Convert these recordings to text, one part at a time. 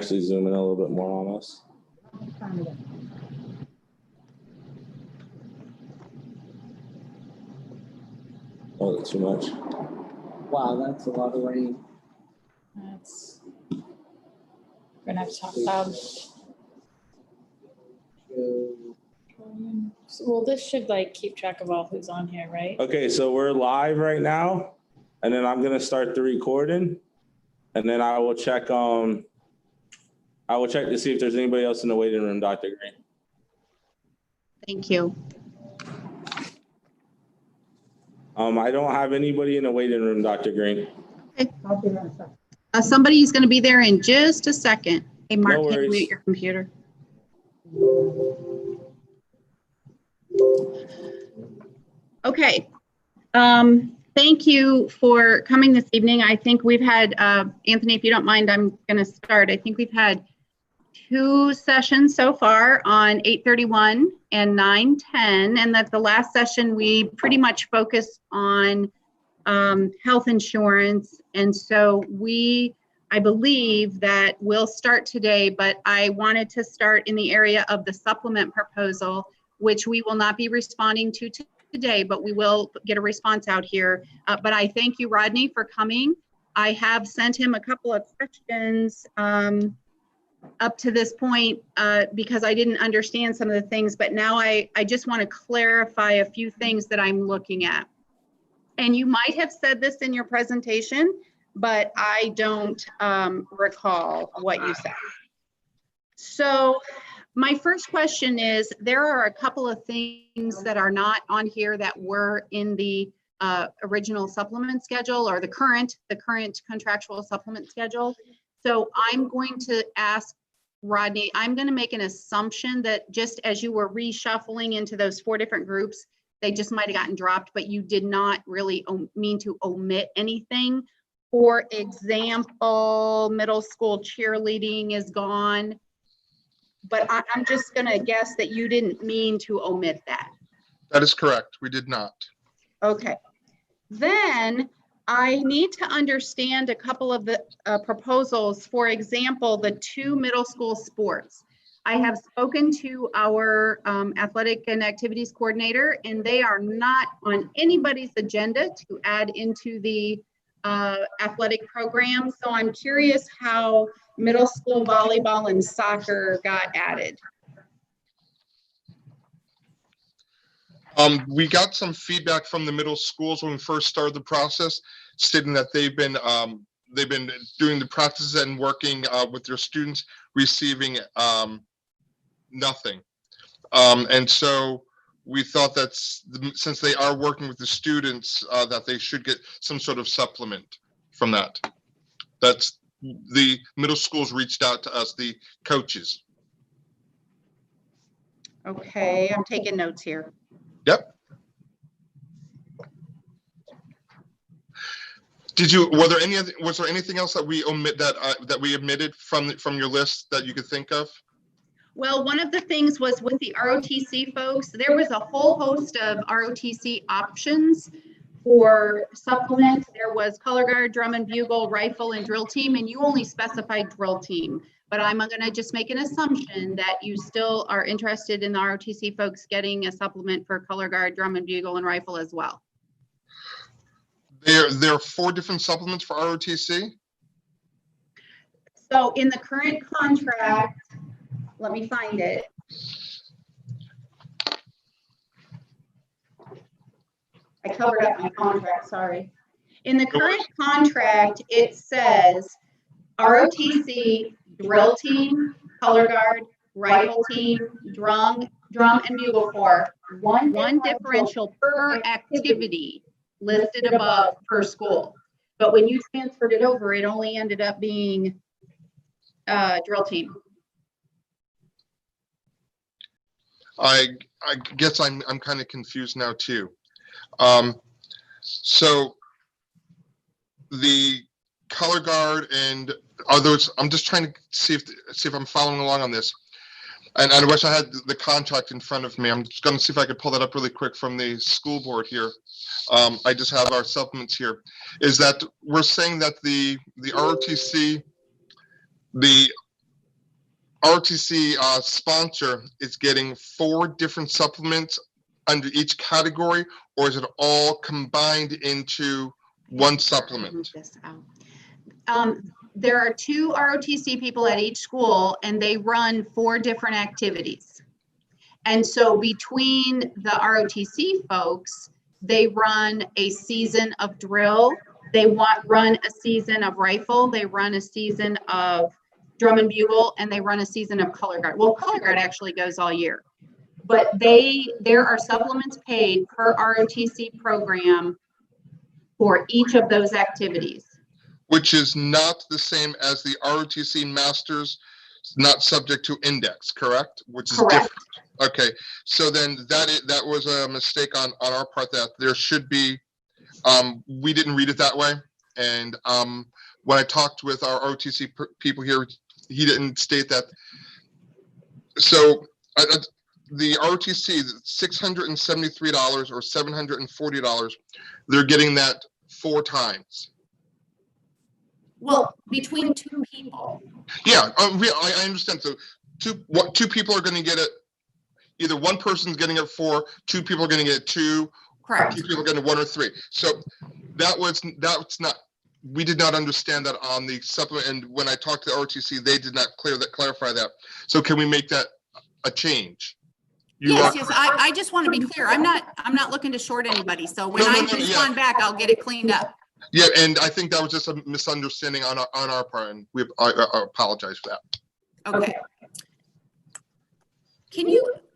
actually zoom in a little bit more on us. Oh, that's too much. Wow, that's a lot of rain. That's, we're gonna have to talk about. Well, this should like keep track of all who's on here, right? Okay, so we're live right now, and then I'm gonna start the recording, and then I will check to see if there's anybody else in the waiting room, Dr. Green. Thank you. I don't have anybody in the waiting room, Dr. Green. Okay. Somebody's going to be there in just a second. Hey, Mark, No can you worries. mute your computer? Okay. Thank you for coming this evening. I think we've had, Anthony, if you don't mind, I'm going to start. I think we've had 2 sessions so far on 8:31 and 9:10, and that the last session we pretty much focused on health insurance. And so I believe that we'll start today, but I wanted to start in the area of the supplement proposal, which we will not be responding to today, but we will get a response out here. But I thank you, Rodney, for coming. I have sent him a couple of questions up to this point because I didn't understand some of the things, but now I just want to clarify a few things that I'm looking at. And you might have said this in your presentation, but I don't recall what you said. So my first question is, there are a couple of things that are not on here that were in the original supplement schedule or the current contractual supplement schedule. So I'm going to ask Rodney, I'm going to make an assumption that just as you were reshuffling into those 4 different groups, they just might have gotten dropped, but you did not really mean to omit anything. For example, middle school cheerleading is gone, but I'm just going to guess that you didn't mean to omit that. That is correct. We did not. Okay. Then I need to understand a couple of the proposals. For example, the 2 middle school sports. I have spoken to our athletic and activities coordinator, and they are not on anybody's agenda to add into the athletic program. So I'm curious how middle school volleyball and soccer got added. We got some feedback from the middle schools when we first started the process, stating that they've been doing the practices and working with their students, receiving nothing. And so we thought that since they are working with the students, that they should get some sort of supplement from that. That's the middle schools reached out to us, the coaches. Okay, I'm taking notes here. Yep. Was there anything else that we omitted from your list that you could think of? Well, one of the things was with the ROTC folks, there was a whole host of ROTC options for supplement. There was color guard, drum and bugle, rifle, and drill team, and you only specified drill team. But I'm going to just make an assumption that you still are interested in the ROTC folks getting a supplement for color guard, drum and bugle, and rifle as well. There are 4 different supplements for ROTC? So in the current contract, let me find it. I covered up my contract, sorry. In the current contract, it says ROTC, drill team, color guard, rifle team, drum and bugle corps, one differential per activity listed above per school. But when you transferred it over, it only ended up being drill team. I guess I'm kind of confused now too. So the color guard and are those? I'm just trying to see if I'm following along on this. And I wish I had the contract in front of me. I'm just going to see if I could pull that up really quick from the school board here. I just have our supplements here. Is that we're saying that the ROTC, the ROTC sponsor is getting 4 different supplements under each category, or is it all combined into one supplement? Move this out. There are 2 ROTC people at each school, and they run 4 different activities. And so between the ROTC folks, they run a season of drill, they run a season of rifle, they run a season of drum and bugle, and they run a season of color guard. Well, color guard actually goes all year, but there are supplements paid per ROTC program for each of those activities. Which is not the same as the ROTC Masters, not subject to index, correct? Which is Correct. different. Okay, so then that was a mistake on our part, that there should be, we didn't read it that way. And when I talked with our ROTC people here, he didn't state that. So the ROTC, $673 or $740, they're getting that 4 times. Well, between 2 people. Yeah, I understand. So two people are going to get it. Either one person's getting it 4, 2 people are going to get it 2. Correct. 2 people are getting 1 or 3. So that's not. We did not understand that on the supplement. And when I talked to the ROTC, they did not clarify that. So can we make that a change? Yes. I just want to be clear. I'm not looking to short anybody. So when I respond back, I'll get it cleaned up. Yeah, and I think that was just a misunderstanding on our part, and I apologize for that. Okay.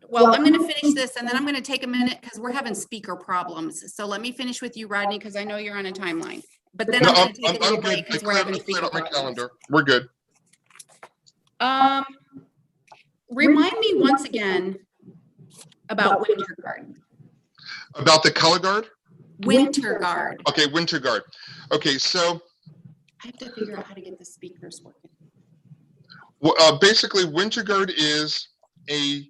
Well, I'm going to finish this, and then I'm going to take a minute because we're having speaker problems. So let me finish with you, Rodney, because I know you're on a timeline. But then I'm going to take a little break because we're having speaker my problems. calendar. We're good. Remind me once again about Winter Guard. About the color guard? Winter Guard. Okay, Winter Guard. Okay, so I have to figure out how to get the speakers working. basically, Winter Guard is a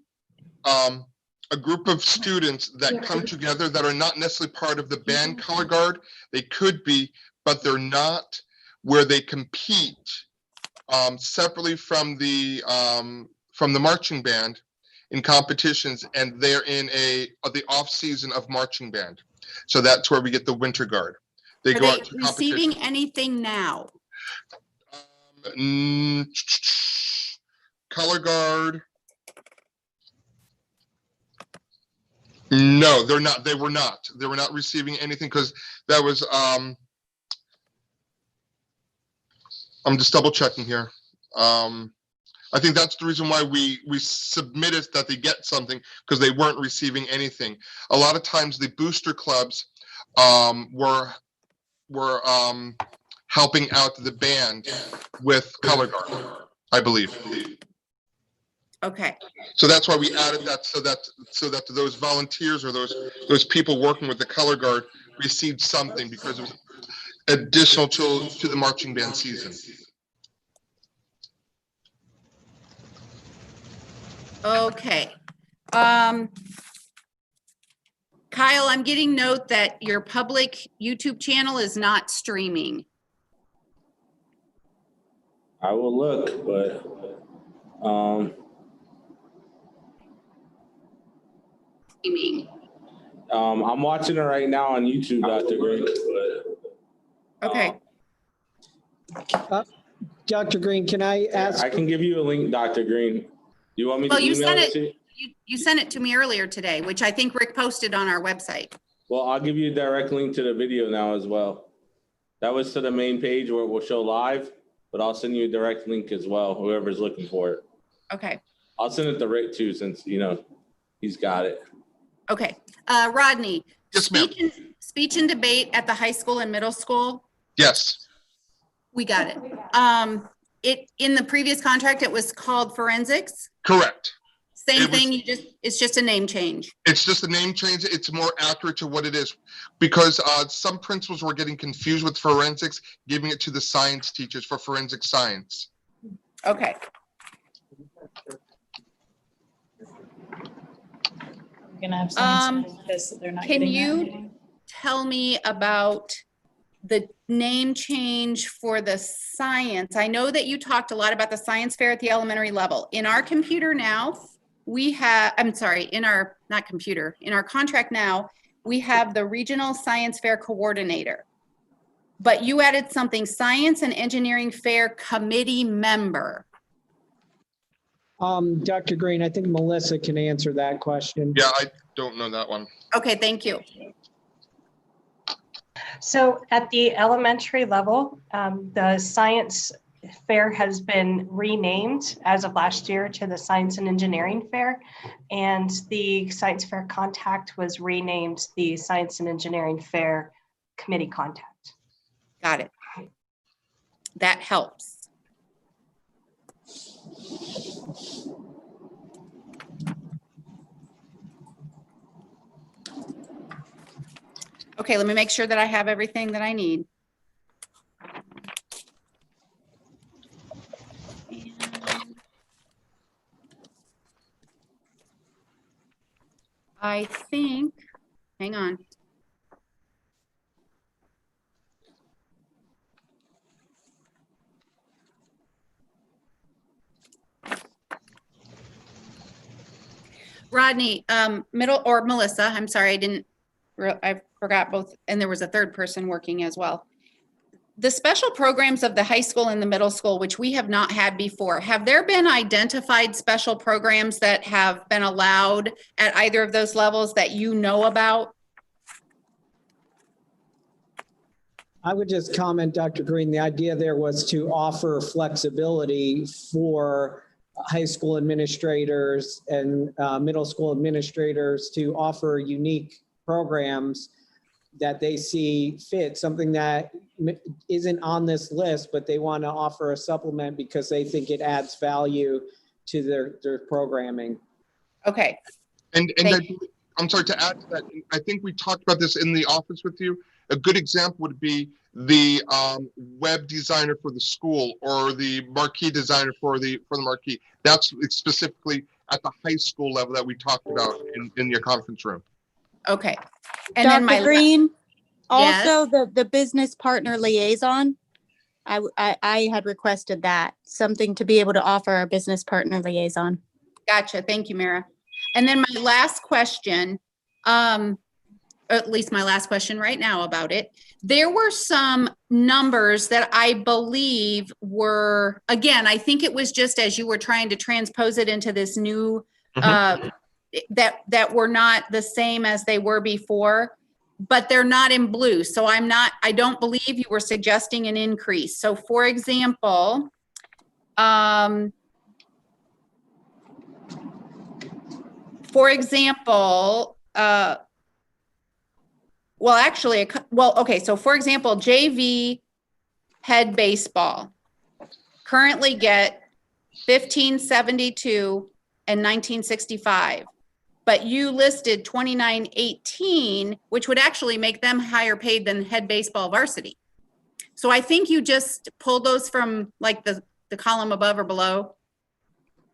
group of students that come together that are not necessarily part of the band color guard. They could be, but they're not, where they compete separately from the marching band in competitions, and they're in the off season of marching band. So that's where we get the Winter Guard. Are they receiving anything now? Color guard. No, they're not. They were not. They were not receiving anything because that was. I'm just double checking here. I think that's the reason why we submitted that they get something, because they weren't receiving anything. A lot of times the booster clubs were helping out the band with color guard, I believe. Okay. So that's why we added that, so that those volunteers or those people working with the color guard received something, because it was additional to the marching band season. Okay. Kyle, I'm getting note that your public YouTube channel is not streaming. I will look, but Streaming. I'm watching it right now on YouTube, Dr. Green. But, Okay. Dr. Green, can I ask? I can give you a link, Dr. Green. You want me to email it to you? You sent it to me earlier today, which I think Rick posted on our website. Well, I'll give you a direct link to the video now as well. That was to the main page where it will show live, but I'll send you a direct link as well, whoever's looking for it. Okay. I'll send it to Rick too, since, he's got it. Okay. Rodney. Yes, ma'am. Speech and debate at the high school and middle school. Yes. We got it. In the previous contract, it was called forensics. Correct. Same thing. It's just a name change. It's just a name change. It's more accurate to what it is, because some principals were getting confused with forensics, giving it to the science teachers for forensic science. Okay. We're gonna have science because they're not Can getting you that. tell me about the name change for the science. I know that you talked a lot about the science fair at the elementary level. In our computer now, we have, I'm sorry, in our, not computer, in our contract now, we have the regional science fair coordinator. But you added something, science and engineering fair committee member. Dr. Green, I think Melissa can answer that question. Yeah, I don't know that one. Okay, thank you. So at the elementary level, the science fair has been renamed as of last year to the Science and Engineering Fair. And the science fair contact was renamed the Science and Engineering Fair Committee Contact. Got it. That helps. Okay, let me make sure that I have everything that I need. And I think, hang on. Rodney, middle, or Melissa, I'm sorry, I forgot both, and there was a third person working as well. The special programs of the high school and the middle school, which we have not had before, have there been identified special programs that have been allowed at either of those levels that you know about? I would just comment, Dr. Green, the idea there was to offer flexibility for high school administrators and middle school administrators to offer unique programs that they see fit, something that isn't on this list, but they want to offer a supplement because they think it adds value to their programming. Okay. And I'm sorry to add to that. I think we talked about this in the office with you. A good example would be the web designer for the school or the marquee designer for the marquee. That's specifically at the high school level that we talked about in your conference room. Okay. And then Dr. Green, Yes? also the business partner liaison, I had requested that, something to be able to offer our business partner liaison. Gotcha. Thank you, Mara. And then my last question, at least my last question right now about it. There were some numbers that I believe were, again, I think it was just as you were trying to transpose it into this new, that were not the same as they were before, but they're not in blue. So I don't believe you were suggesting an increase. So for example, okay. So for example, JV head baseball currently get $15.72 and $19.65, but you listed $29.18, which would actually make them higher paid than head baseball varsity. So I think you just pulled those from like the column above or below.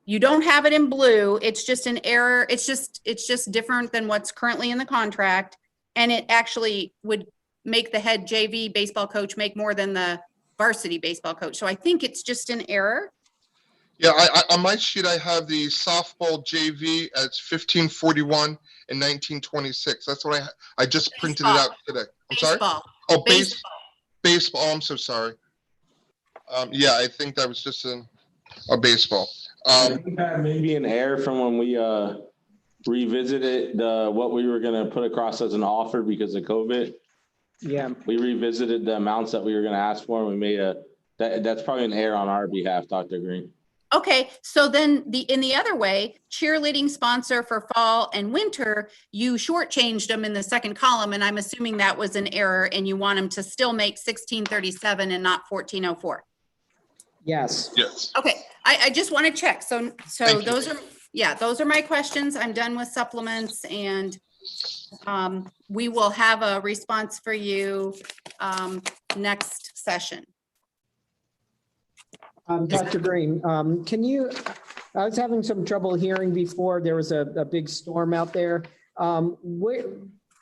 You don't have it in blue. It's just an error. It's just different than what's currently in the contract. And it actually would make the head JV baseball coach make more than the varsity baseball coach. So I think it's just an error. Yeah, on my sheet, I have the softball JV as 1541 and 1926. That's what I just printed it out today. I'm sorry? Oh, baseball. I'm so sorry. Yeah, I think that was just a baseball. I think that may be an error from when we revisited what we were going to put across as an offer because of COVID. Yeah. We revisited the amounts that we were going to ask for, and we made that's probably an error on our behalf, Dr. Green. Okay, so then in the other way, cheerleading sponsor for fall and winter, you shortchanged them in the second column, and I'm assuming that was an error, and you want them to still make 1637 and not 1404. Yes. Yes. Okay, I just want to check. So those are my questions. I'm done with supplements, and we will have a response for you next session. Dr. Green, I was having some trouble hearing before. There was a big storm out there. What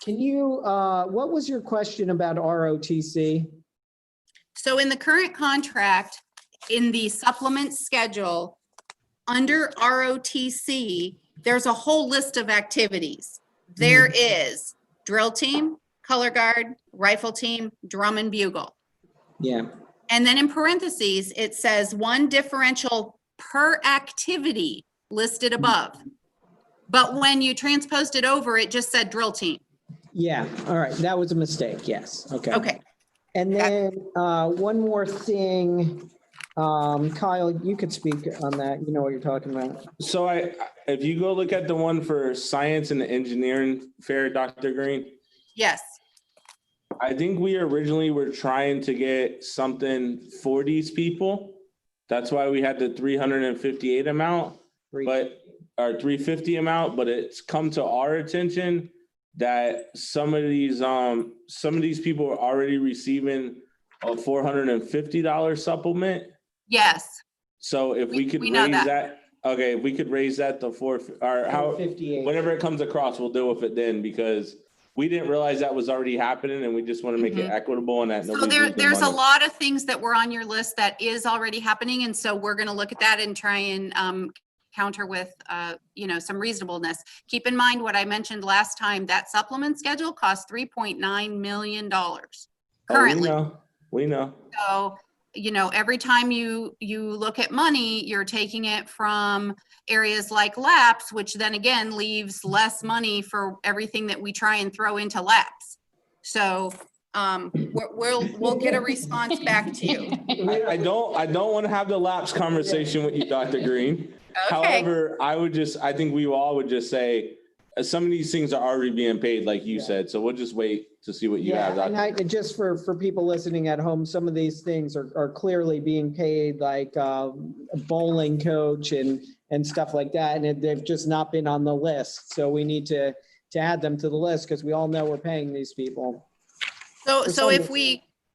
was your question about ROTC? So in the current contract, in the supplement schedule, under ROTC, there's a whole list of activities. There is drill team, color guard, rifle team, drum and bugle. Yeah. And then in parentheses, it says 1 differential per activity listed above. But when you transposed it over, it just said drill team. Yeah. All right. That was a mistake. Yes. Okay. Okay. And then one more thing, Kyle, you could speak on that. You know what you're talking about. So if you go look at the one for science and engineering fair, Dr. Green, Yes. I think we originally were trying to get something for these people. That's why we had the 358 amount, but our 350 amount, but it's come to our attention that some of these people are already receiving a $450 supplement. Yes. So if we could we know raise that. that, okay, if we could raise that to 458. whenever it comes across, we'll deal with it then, because we didn't realize that was already happening, and we just want to make it equitable and that So nobody's losing there's a money. lot of things that were on your list that is already happening. And so we're going to look at that and try and counter with, some reasonableness. Keep in mind what I mentioned last time, that supplement schedule costs $3.9 million currently. We know. So, every time you look at money, you're taking it from areas like LAPS, which then again leaves less money for everything that we try and throw into LAPS. So we'll get a response back to you. I don't want to have the lapse conversation with you, Dr. Green. Okay. However, I think we all would just say some of these things are already being paid, like you said. So we'll just wait to see what you have. And just for people listening at home, some of these things are clearly being paid, like a bowling coach and stuff like that. And they've just not been on the list. So we need to add them to the list because we all know we're paying these people.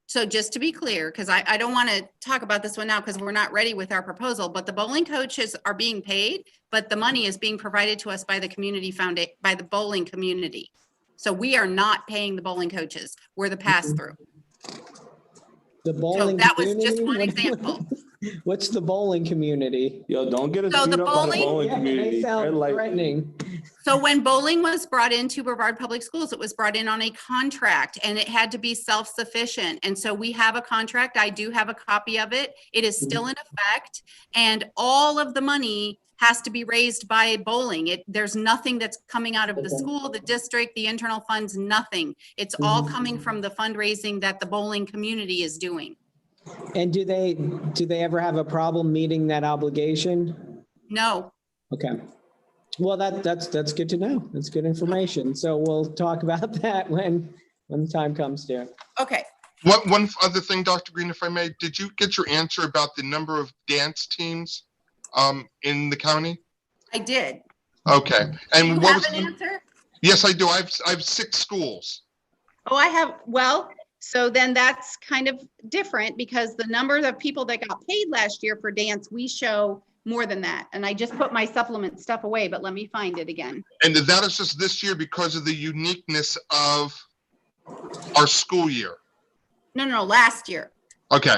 So just to be clear, because I don't want to talk about this one now because we're not ready with our proposal, but the bowling coaches are being paid, but the money is being provided to us by the community by the bowling community. So we are not paying the bowling coaches. We're the pass-through. The bowling that was just community? one example. What's the bowling community? Yo, don't get us So beat the up on the bowling- bowling Yeah, community. they sound They're like, threatening. So when bowling was brought into Brevard Public Schools, it was brought in on a contract and it had to be self-sufficient. And so we have a contract. I do have a copy of it. It is still in effect, and all of the money has to be raised by bowling. There's nothing that's coming out of the school, the district, the internal funds, nothing. It's all coming from the fundraising that the bowling community is doing. And do they ever have a problem meeting that obligation? No. Okay. Well, that's good to know. That's good information. So we'll talk about that when the time comes to. Okay. One other thing, Dr. Green, if I may, did you get your answer about the number of dance teams in the county? I did. Okay. And You what have was an answer? Yes, I do. I have 6 schools. Oh, I have, well, so then that's kind of different because the number of people that got paid last year for dance, we show more than that. And I just put my supplement stuff away, but let me find it again. And that is just this year because of the uniqueness of our school year. No, last year. Okay.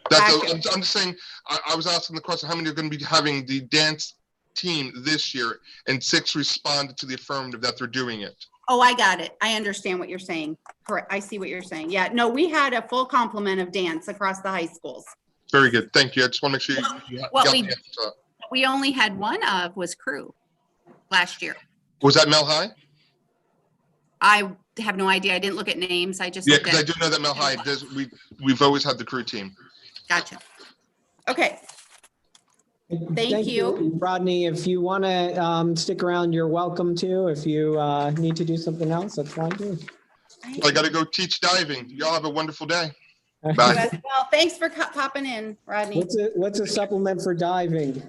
Gotcha. I'm just saying, I was asking the question, how many are going to be having the dance team this year? And 6 responded to the affirmative that they're doing it. Oh, I got it. I understand what you're saying. Correct. I see what you're saying. Yeah, no, we had a full complement of dance across the high schools. Very good. Thank you. I just want to make sure you What got we- the answer to that. We only had one of was crew last year. Was that Mel High? I have no idea. I didn't look at names. I just Yeah, looked because I at, do know that Mel High does. We've always had the crew team. gotcha. Okay, Thank you. Rodney, if you want to stick around, you're welcome to. If you need to do something else, that's fine too. I got to go teach diving. Y'all have a wonderful day. Bye. well, thanks for popping in, Rodney. What's a supplement for diving?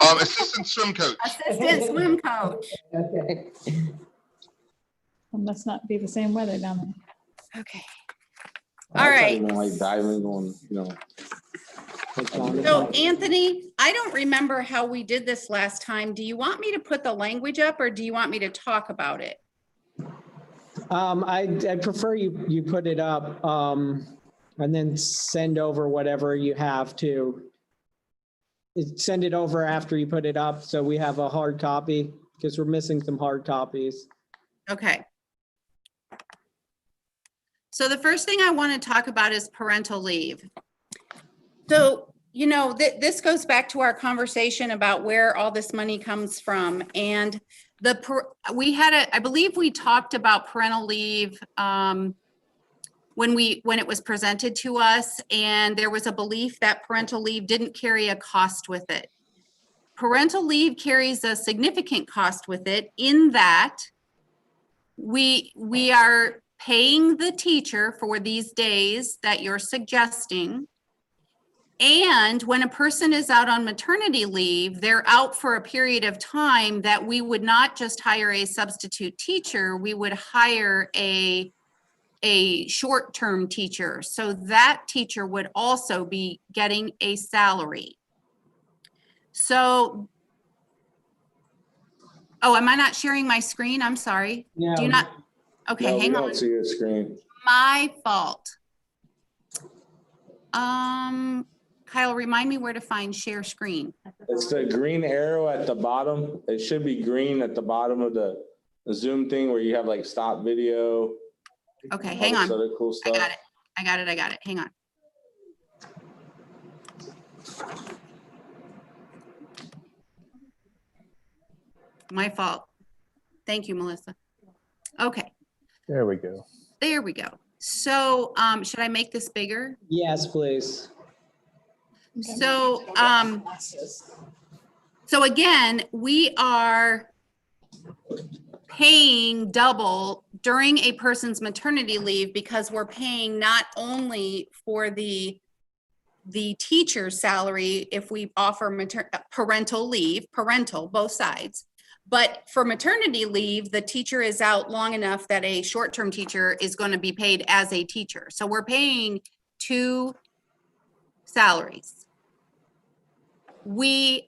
Assistant swim coach. Assistant swim coach. Okay. It must not be the same weather down there. Okay. All right. Like diving on, So Anthony, I don't remember how we did this last time. Do you want me to put the language up or do you want me to talk about it? I prefer you put it up. And then send over whatever you have to. Send it over after you put it up, so we have a hard copy, because we're missing some hard copies. Okay. So the first thing I want to talk about is parental leave. So, you know, this goes back to our conversation about where all this money comes from. And I believe we talked about parental leave when it was presented to us, and there was a belief that parental leave didn't carry a cost with it. Parental leave carries a significant cost with it in that we are paying the teacher for these days that you're suggesting. And when a person is out on maternity leave, they're out for a period of time that we would not just hire a substitute teacher, we would hire a short-term teacher. So that teacher would also be getting a salary. So, oh, am I not sharing my screen? I'm sorry. Yeah. Do you not? Okay, No, we hang on. don't see your screen. My fault. Kyle, remind me where to find share screen. It's the green arrow at the bottom. It should be green at the bottom of the Zoom thing where you have like stop video. Okay, hang on. Other cool I stuff. got it. Hang on. My fault. Thank you, Melissa. Okay. There we go. There we go. So, should I make this bigger? Yes, please. So, so again, we are paying double during a person's maternity leave because we're paying not only for the teacher's salary if we offer parental leave, both sides, but for maternity leave, the teacher is out long enough that a short-term teacher is going to be paid as a teacher. So we're paying two salaries. We,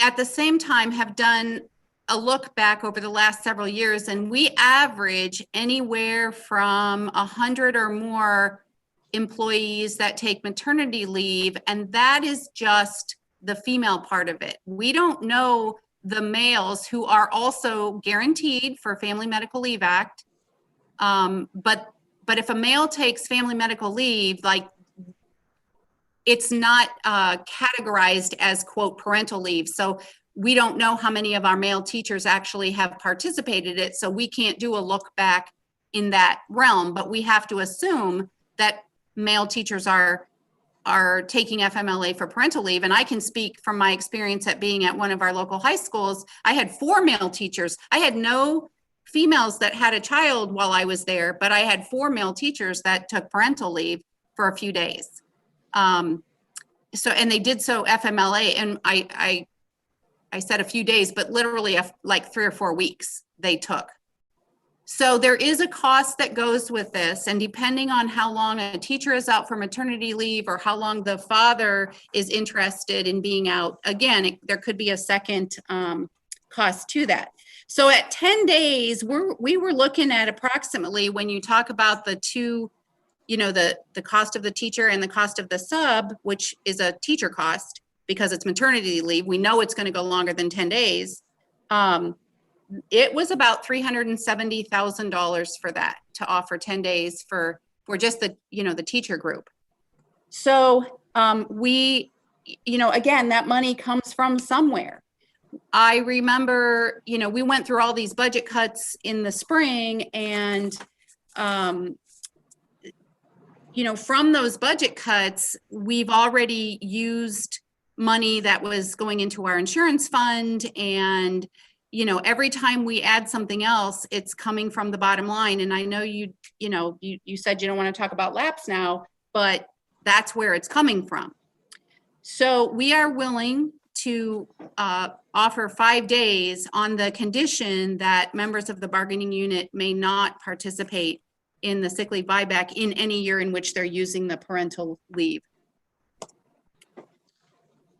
at the same time, have done a look back over the last several years, and we average anywhere from 100 or more employees that take maternity leave, and that is just the female part of it. We don't know the males who are also guaranteed for Family Medical Leave Act. But if a male takes family medical leave, like, it's not categorized as, quote, parental leave. So we don't know how many of our male teachers actually have participated in it. So we can't do a look back in that realm, but we have to assume that male teachers are taking FMLA for parental leave. And I can speak from my experience at being at one of our local high schools. I had 4 male teachers. I had no females that had a child while I was there, but I had 4 male teachers that took parental leave for a few days. So, and they did so FMLA, and I said a few days, but literally like 3 or 4 weeks they took. So there is a cost that goes with this, and depending on how long a teacher is out for maternity leave or how long the father is interested in being out, again, there could be a second cost to that. So at 10 days, we were looking at approximately, when you talk about the two, you know, the cost of the teacher and the cost of the sub, which is a teacher cost because it's maternity leave, we know it's going to go longer than 10 days. It was about $370,000 for that, to offer 10 days for just the, you know, the teacher group. So we, you know, again, that money comes from somewhere. I remember, you know, we went through all these budget cuts in the spring, and, you know, from those budget cuts, we've already used money that was going into our insurance fund, and you know, every time we add something else, it's coming from the bottom line. And I know you said you don't want to talk about lapse now, but that's where it's coming from. So we are willing to offer 5 days on the condition that members of the bargaining unit may not participate in the sick leave buyback in any year in which they're using the parental leave.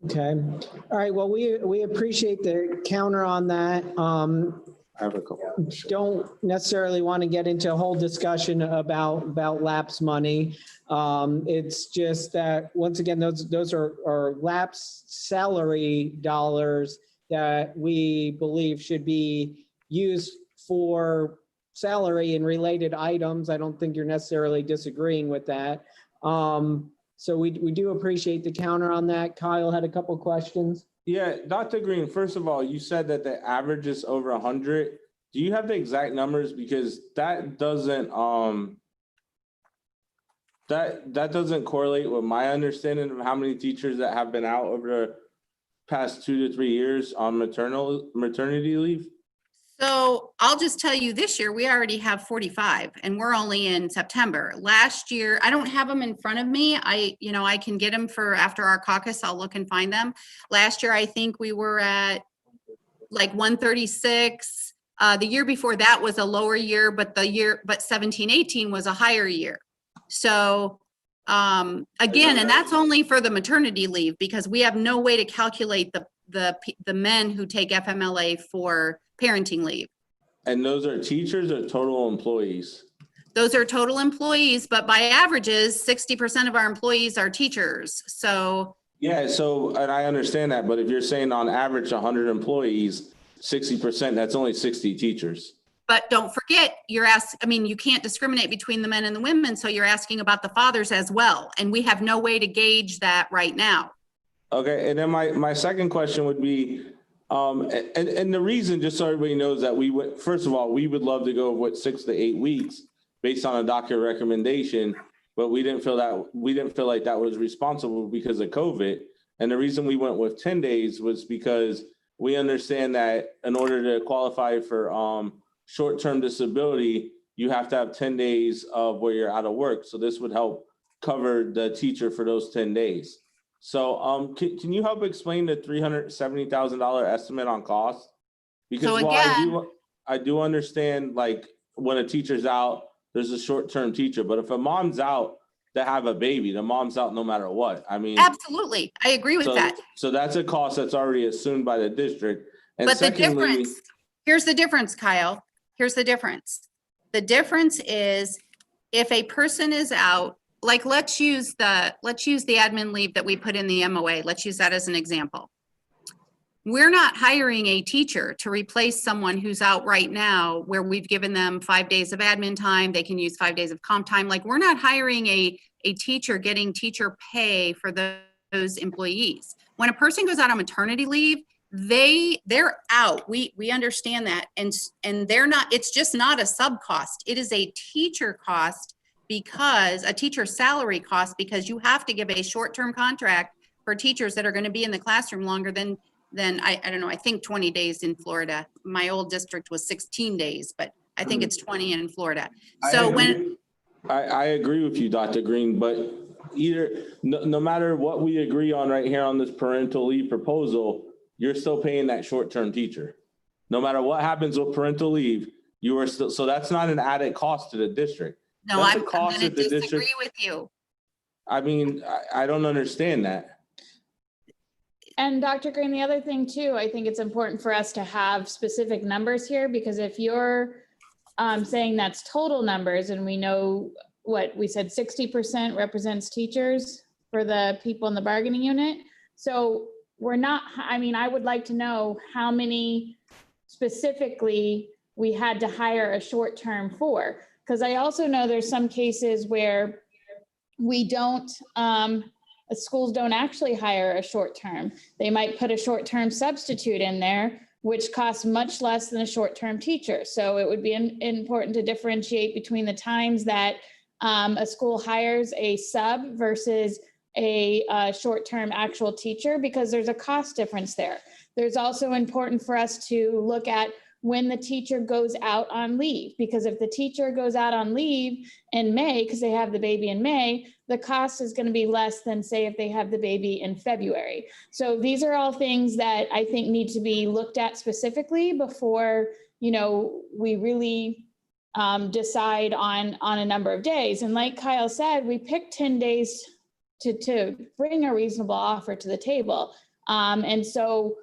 Okay. All right. Well, we appreciate the counter on that. I have a couple. Don't necessarily want to get into a whole discussion about lapse money. It's just that, once again, those are lapse salary dollars that we believe should be used for salary and related items. I don't think you're necessarily disagreeing with that. So we do appreciate the counter on that. Kyle had a couple questions. Yeah, Dr. Green, first of all, you said that the average is over 100. Do you have the exact numbers? Because that doesn't that doesn't correlate with my understanding of how many teachers that have been out over the past 2 to 3 years on maternity leave. So I'll just tell you, this year, we already have 45 and we're only in September. Last year, I don't have them in front of me. I can get them for after our caucus. I'll look and find them. Last year, I think we were at like 136. The year before that was a lower year, but 17-18 was a higher year. So again, and that's only for the maternity leave, because we have no way to calculate the men who take FMLA for parenting leave. And those are teachers or total employees? Those are total employees, but by averages, 60% of our employees are teachers. So yeah, so, and I understand that, but if you're saying on average 100 employees, 60%, that's only 60 teachers. but don't forget, you can't discriminate between the men and the women. So you're asking about the fathers as well. And we have no way to gauge that right now. Okay, and then my second question would be, and the reason, just so everybody knows, that first of all, we would love to go with 6 to 8 weeks based on a doctor recommendation, but we didn't feel like that was responsible because of COVID. And the reason we went with 10 days was because we understand that in order to qualify for short-term disability, you have to have 10 days of where you're out of work. So this would help cover the teacher for those 10 days. So can you help explain the $370,000 estimate on cost? Because So while I do understand, like, when a teacher's out, there's a short-term teacher, but if a mom's out to have a baby, the mom's out no matter what. I mean, Absolutely. I agree with that. So that's a cost that's already assumed by the district. And But secondly, here's the difference, Kyle. Here's the difference. The difference is if a person is out, like let's use the admin leave that we put in the MOA. Let's use that as an example. We're not hiring a teacher to replace someone who's out right now where we've given them 5 days of admin time. They can use 5 days of comp time. Like, we're not hiring a teacher getting teacher pay for those employees. When a person goes out on maternity leave, they're out. We understand that. And they're not, it's just not a sub cost. It is a teacher cost, because a teacher salary cost, because you have to give a short-term contract for teachers that are going to be in the classroom longer than I don't know, I think 20 days in Florida. My old district was 16 days, but I think it's 20 in Florida. So I agree with you, Dr. Green, but no matter what we agree on right here on this parental leave proposal, you're still paying that short-term teacher. No matter what happens with parental leave, you are still, so that's not an added cost to the district. no, I'm going to disagree with you. I mean, I don't understand that. And Dr. Green, the other thing too, I think it's important for us to have specific numbers here, because if you're saying that's total numbers, and we know what we said, 60% represents teachers for the people in the bargaining unit. So we're not, I would like to know how many specifically we had to hire a short term for, because I also know there's some cases where we don't, schools don't actually hire a short term. They might put a short term substitute in there, which costs much less than a short term teacher. So it would be important to differentiate between the times that a school hires a sub versus a short term actual teacher, because there's a cost difference there. There's also important for us to look at when the teacher goes out on leave, because if the teacher goes out on leave in May, because they have the baby in May, the cost is going to be less than, say, if they have the baby in February. So these are all things that I think need to be looked at specifically before, we really decide on a number of days. And like Kyle said, we picked 10 days to bring a reasonable offer to the table. And so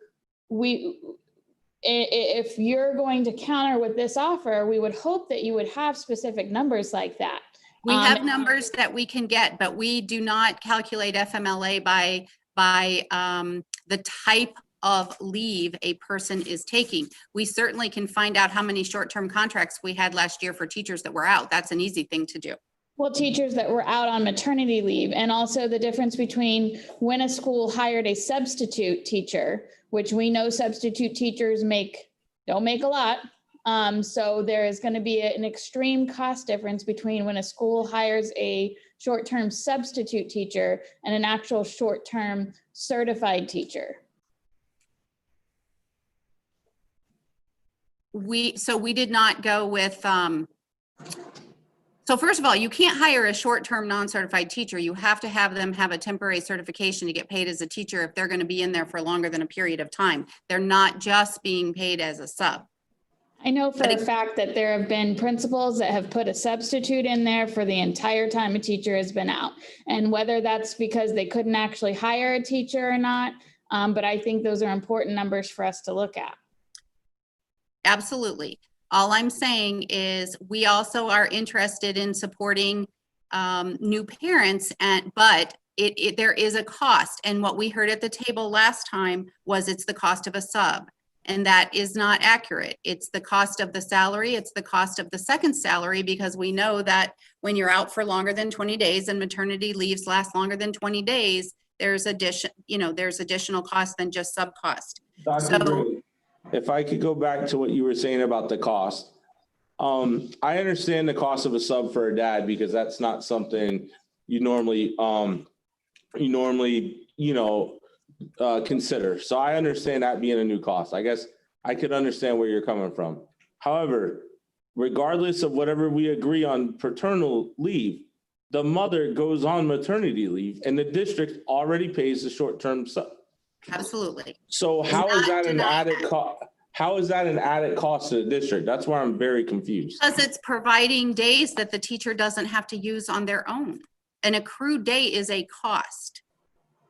if you're going to counter with this offer, we would hope that you would have specific numbers like that. We have numbers that we can get, but we do not calculate FMLA by the type of leave a person is taking. We certainly can find out how many short-term contracts we had last year for teachers that were out. That's an easy thing to do. Well, teachers that were out on maternity leave, and also the difference between when a school hired a substitute teacher, which we know substitute teachers don't make a lot. So there is going to be an extreme cost difference between when a school hires a short-term substitute teacher and an actual short-term certified teacher. We did not go with, so first of all, you can't hire a short-term non-certified teacher. You have to have them have a temporary certification to get paid as a teacher if they're going to be in there for longer than a period of time. They're not just being paid as a sub. I know for a fact that there have been principals that have put a substitute in there for the entire time a teacher has been out. And whether that's because they couldn't actually hire a teacher or not, but I think those are important numbers for us to look at. Absolutely. All I'm saying is we also are interested in supporting new parents, but there is a cost. And what we heard at the table last time was it's the cost of a sub. And that is not accurate. It's the cost of the salary. It's the cost of the second salary, because we know that when you're out for longer than 20 days and maternity leaves last longer than 20 days, there's additional cost than just sub cost. Dr. Green, if I could go back to what you were saying about the cost. I understand the cost of a sub for a dad, because that's not something you normally consider. So I understand that being a new cost. I guess I could understand where you're coming from. However, regardless of whatever we agree on paternal leave, the mother goes on maternity leave and the district already pays the short-term sub. Absolutely. So how is that an added cost? How is that an added cost to the district? That's where I'm very confused. Because it's providing days that the teacher doesn't have to use on their own. An accrued day is a cost.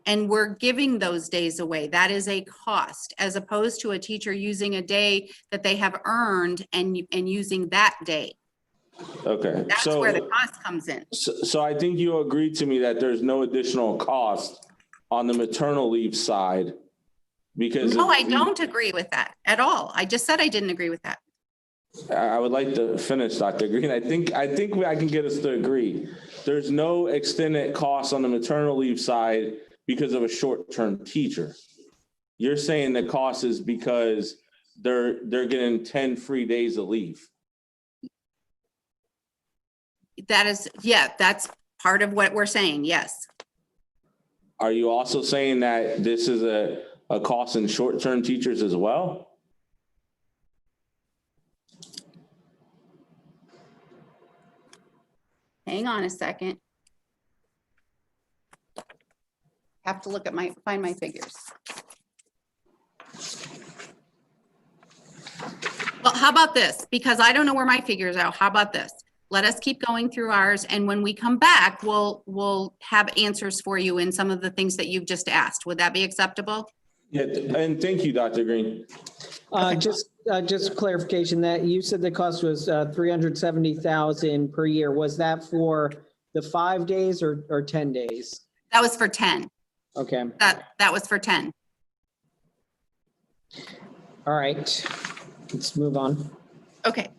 And we're giving those days away. That is a cost, as opposed to a teacher using a day that they have earned and using that day. Okay. That's where the cost comes in. So I think you agreed to me that there's no additional cost on the maternal leave side, because no, I don't agree with that at all. I just said I didn't agree with that. I would like to finish, Dr. Green. I think I can get us to agree. There's no extended cost on the maternal leave side because of a short-term teacher. You're saying the cost is because they're getting 10 free days of leave. That's part of what we're saying, yes. Are you also saying that this is a cost in short-term teachers as well? Hang on a second. Have to look at find my figures. Well, how about this? Because I don't know where my figures are. How about this? Let us keep going through ours, and when we come back, we'll have answers for you in some of the things that you've just asked. Would that be acceptable? Yeah, and thank you, Dr. Green. Just clarification, that you said the cost was 370,000 per year. Was that for the 5 days or 10 days? That was for 10. Okay. That was for 10. All right, let's move on. Okay.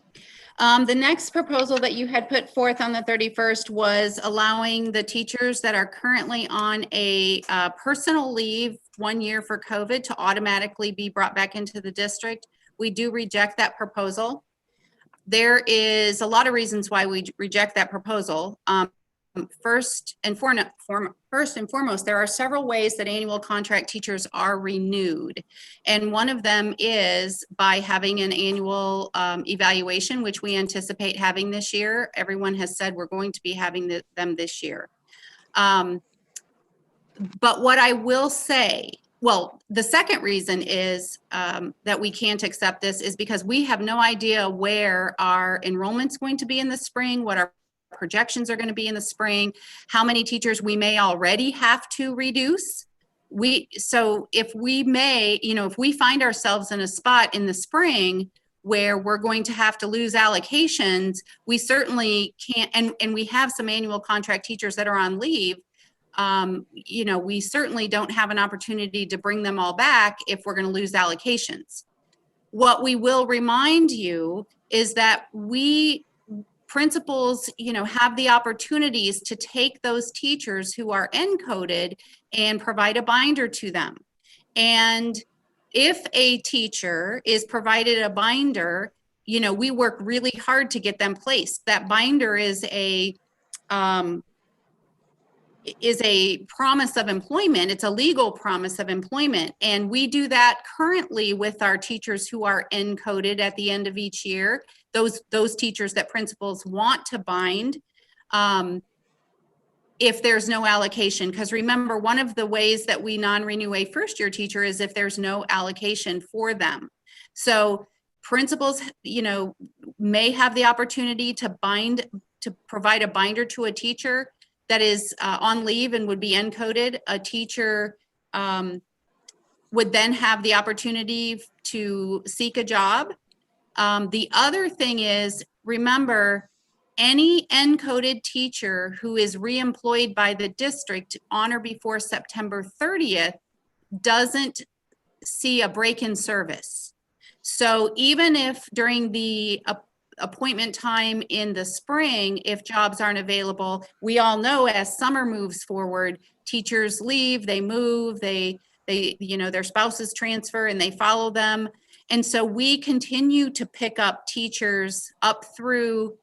The next proposal that you had put forth on the 31st was allowing the teachers that are currently on a personal leave 1 year for COVID to automatically be brought back into the district. We do reject that proposal. There is a lot of reasons why we reject that proposal. First and foremost, there are several ways that annual contract teachers are renewed. And one of them is by having an annual evaluation, which we anticipate having this year. Everyone has said we're going to be having them this year. But what I will say, well, the second reason is that we can't accept this is because we have no idea where our enrollment's going to be in the spring, what our projections are going to be in the spring, how many teachers we may already have to reduce so if we may, if we find ourselves in a spot in the spring where we're going to have to lose allocations, we certainly can't, and we have some annual contract teachers that are on leave. We certainly don't have an opportunity to bring them all back if we're going to lose allocations. What we will remind you is that principals, have the opportunities to take those teachers who are encoded and provide a binder to them. And if a teacher is provided a binder, we work really hard to get them placed. That binder is a promise of employment. It's a legal promise of employment. And we do that currently with our teachers who are encoded at the end of each year, those teachers that principals want to bind. If there's no allocation, because remember, one of the ways that we non-renew a first-year teacher is if there's no allocation for them. So principals, may have the opportunity to provide a binder to a teacher that is on leave and would be encoded. A teacher would then have the opportunity to seek a job. The other thing is, remember, any encoded teacher who is reemployed by the district on or before September 30th doesn't see a break in service. So even if during the appointment time in the spring, if jobs aren't available, we all know as summer moves forward, teachers leave, they move, their spouses transfer and they follow them. And so we continue to pick up teachers up through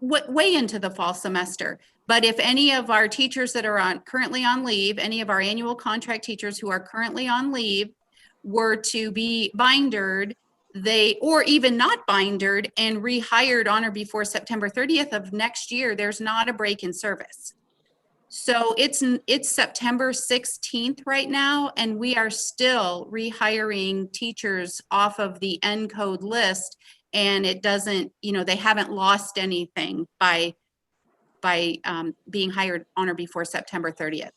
way into the fall semester. But if any of our teachers that are currently on leave, any of our annual contract teachers who are currently on leave were to be bindered, or even not bindered and rehired on or before September 30th of next year, there's not a break in service. So it's September 16th right now, and we are still rehiring teachers off of the ENCODE list. And it doesn't, they haven't lost anything by being hired on or before September 30th.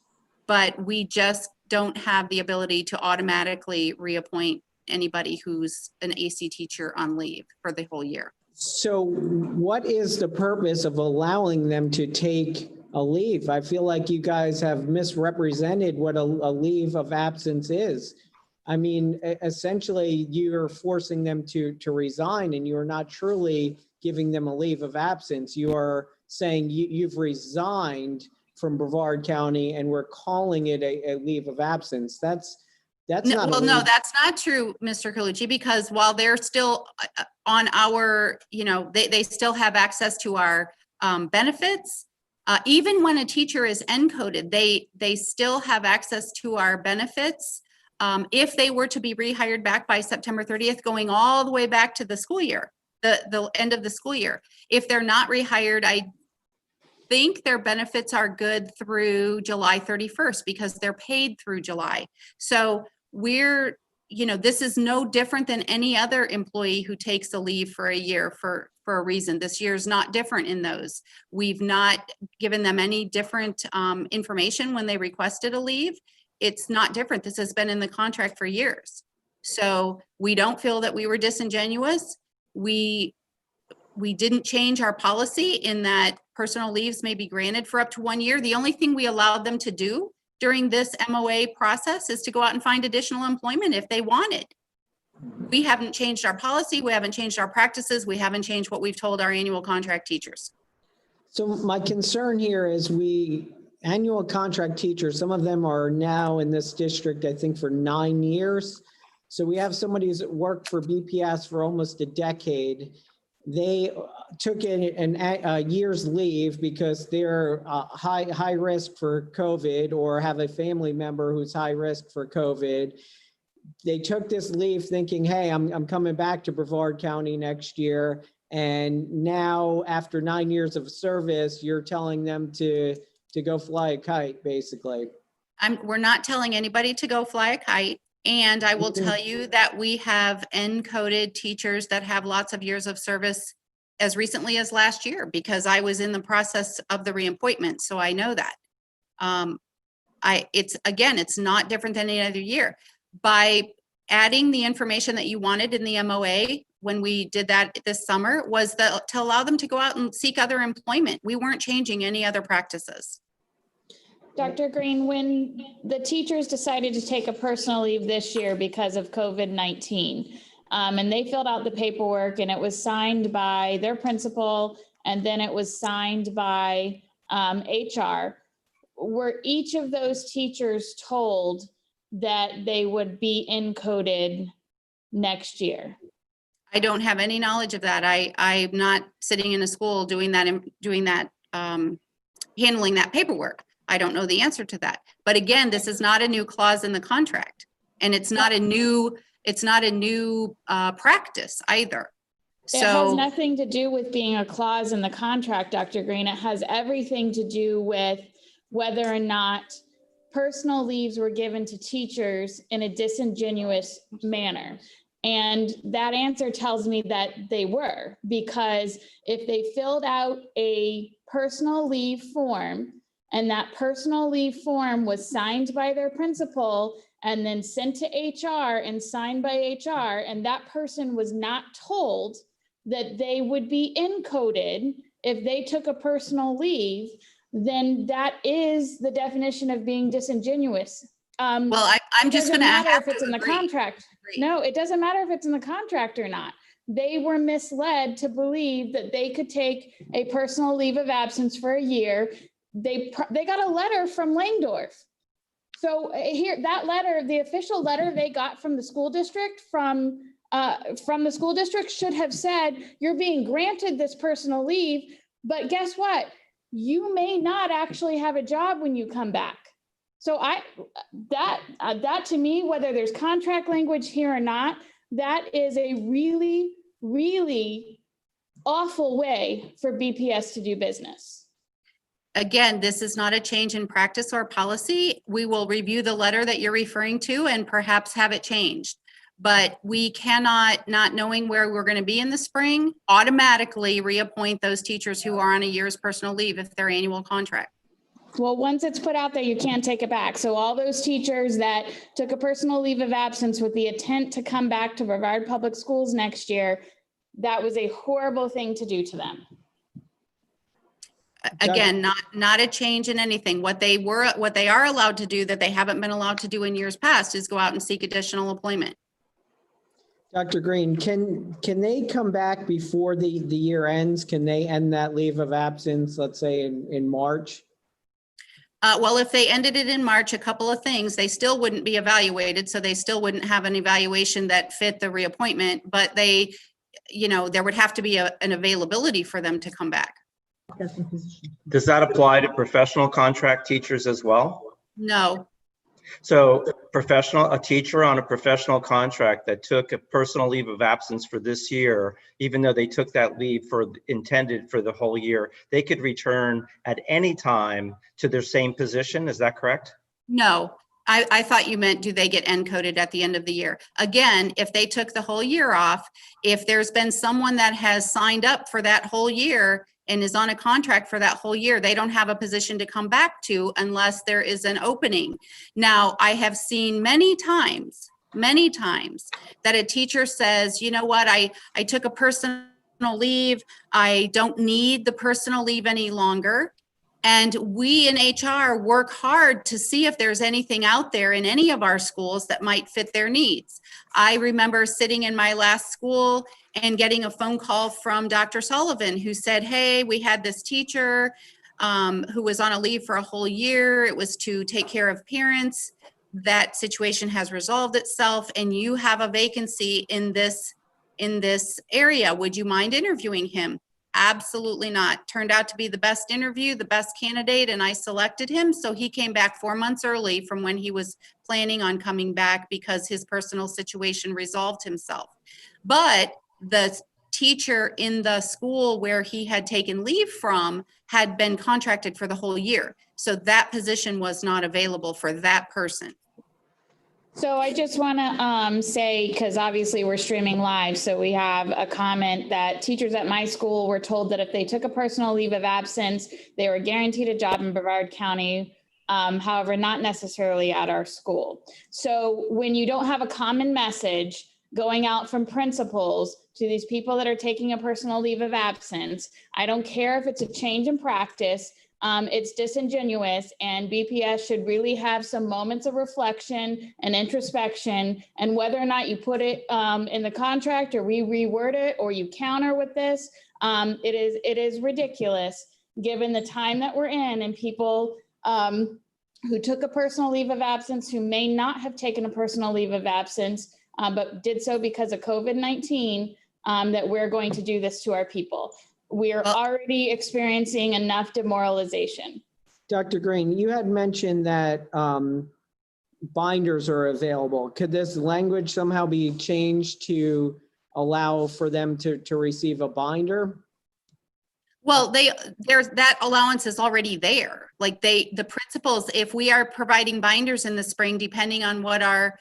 But we just don't have the ability to automatically reappoint anybody who's an AC teacher on leave for the whole year. So what is the purpose of allowing them to take a leave? I feel like you guys have misrepresented what a leave of absence is. I mean, essentially, you're forcing them to resign, and you're not truly giving them a leave of absence. You are saying you've resigned from Brevard County, and we're calling it a leave of absence. That's not. Well, no, that's not true, Mr. Colucci, because while they're still on our, they still have access to our benefits. Even when a teacher is encoded, they still have access to our benefits. If they were to be rehired back by September 30th, going all the way back to the school year, the end of the school year. If they're not rehired, I think their benefits are good through July 31st because they're paid through July. So this is no different than any other employee who takes a leave for a year for a reason. This year is not different in those. We've not given them any different information when they requested a leave. It's not different. This has been in the contract for years. So we don't feel that we were disingenuous. We didn't change our policy in that personal leaves may be granted for up to 1 year. The only thing we allowed them to do during this MOA process is to go out and find additional employment if they wanted. We haven't changed our policy. We haven't changed our practices. We haven't changed what we've told our annual contract teachers. So my concern here is annual contract teachers, some of them are now in this district, I think, for 9 years. So we have somebody who's worked for BPS for almost a decade. They took in a year's leave because they're high risk for COVID or have a family member who's high risk for COVID. They took this leave thinking, hey, I'm coming back to Brevard County next year. And now after 9 years of service, you're telling them to go fly a kite, basically. We're not telling anybody to go fly a kite. And I will tell you that we have encoded teachers that have lots of years of service as recently as last year, because I was in the process of the reappointment, so I know that. It's not different than any other year. By adding the information that you wanted in the MOA when we did that this summer was to allow them to go out and seek other employment. We weren't changing any other practices. Dr. Green, when the teachers decided to take a personal leave this year because of COVID-19, and they filled out the paperwork and it was signed by their principal and then it was signed by HR, were each of those teachers told that they would be encoded next year? I don't have any knowledge of that. I'm not sitting in a school doing that, handling that paperwork. I don't know the answer to that. But again, this is not a new clause in the contract, and it's not a new practice either. It has nothing to do with being a clause in the contract, Dr. Green. It has everything to do with whether or not personal leaves were given to teachers in a disingenuous manner. And that answer tells me that they were, because if they filled out a personal leave form and that personal leave form was signed by their principal and then sent to HR and signed by HR, and that person was not told that they would be encoded if they took a personal leave, then that is the definition of being disingenuous. I'm just going to matter have if it's to in the agree. contract. No, it doesn't matter if it's in the contract or not. They were misled to believe that they could take a personal leave of absence for a year. They got a letter from Langdorf. So here, that letter, the official letter they got from the school district, from the school district should have said, you're being granted this personal leave, but guess what? You may not actually have a job when you come back. So that to me, whether there's contract language here or not, that is a really, really awful way for BPS to do business. Again, this is not a change in practice or policy. We will review the letter that you're referring to and perhaps have it changed. But we cannot, not knowing where we're going to be in the spring, automatically reappoint those teachers who are on a year's personal leave if their annual contract. Well, once it's put out there, you can't take it back. So all those teachers that took a personal leave of absence with the intent to come back to Brevard Public Schools next year, that was a horrible thing to do to them. Again, not a change in anything. What they are allowed to do that they haven't been allowed to do in years past is go out and seek additional employment. Dr. Green, can they come back before the year ends? Can they end that leave of absence, let's say in March? Well, if they ended it in March, a couple of things, they still wouldn't be evaluated. So they still wouldn't have an evaluation that fit the reappointment, but there would have to be an availability for them to come back. Does that apply to professional contract teachers as well? No. So a teacher on a professional contract that took a personal leave of absence for this year, even though they took that leave intended for the whole year, they could return at any time to their same position. Is that correct? No. I thought you meant, do they get encoded at the end of the year? Again, if they took the whole year off, if there's been someone that has signed up for that whole year and is on a contract for that whole year, they don't have a position to come back to unless there is an opening. Now, I have seen many times that a teacher says, you know what, I took a personal leave. I don't need the personal leave any longer. And we in HR work hard to see if there's anything out there in any of our schools that might fit their needs. I remember sitting in my last school and getting a phone call from Dr. Sullivan who said, hey, we had this teacher who was on a leave for a whole year. It was to take care of parents. That situation has resolved itself and you have a vacancy in this area. Would you mind interviewing him? Absolutely not. Turned out to be the best interview, the best candidate, and I selected him. So he came back 4 months early from when he was planning on coming back because his personal situation resolved himself. But the teacher in the school where he had taken leave from had been contracted for the whole year. So that position was not available for that person. So I just want to say, because obviously we're streaming live, so we have a comment that teachers at my school were told that if they took a personal leave of absence, they were guaranteed a job in Brevard County however, not necessarily at our school. So when you don't have a common message going out from principals to these people that are taking a personal leave of absence, I don't care if it's a change in practice, it's disingenuous, and BPS should really have some moments of reflection and introspection, and whether or not you put it in the contract or we reword it or you counter with this, it is ridiculous given the time that we're in and people who took a personal leave of absence, who may not have taken a personal leave of absence, but did so because of COVID-19, that we're going to do this to our people. We are already experiencing enough demoralization. Dr. Green, you had mentioned that binders are available. Could this language somehow be changed to allow for them to receive a binder? Well, there's that allowance is already there. Like the principals, if we are providing binders in the spring, depending on what our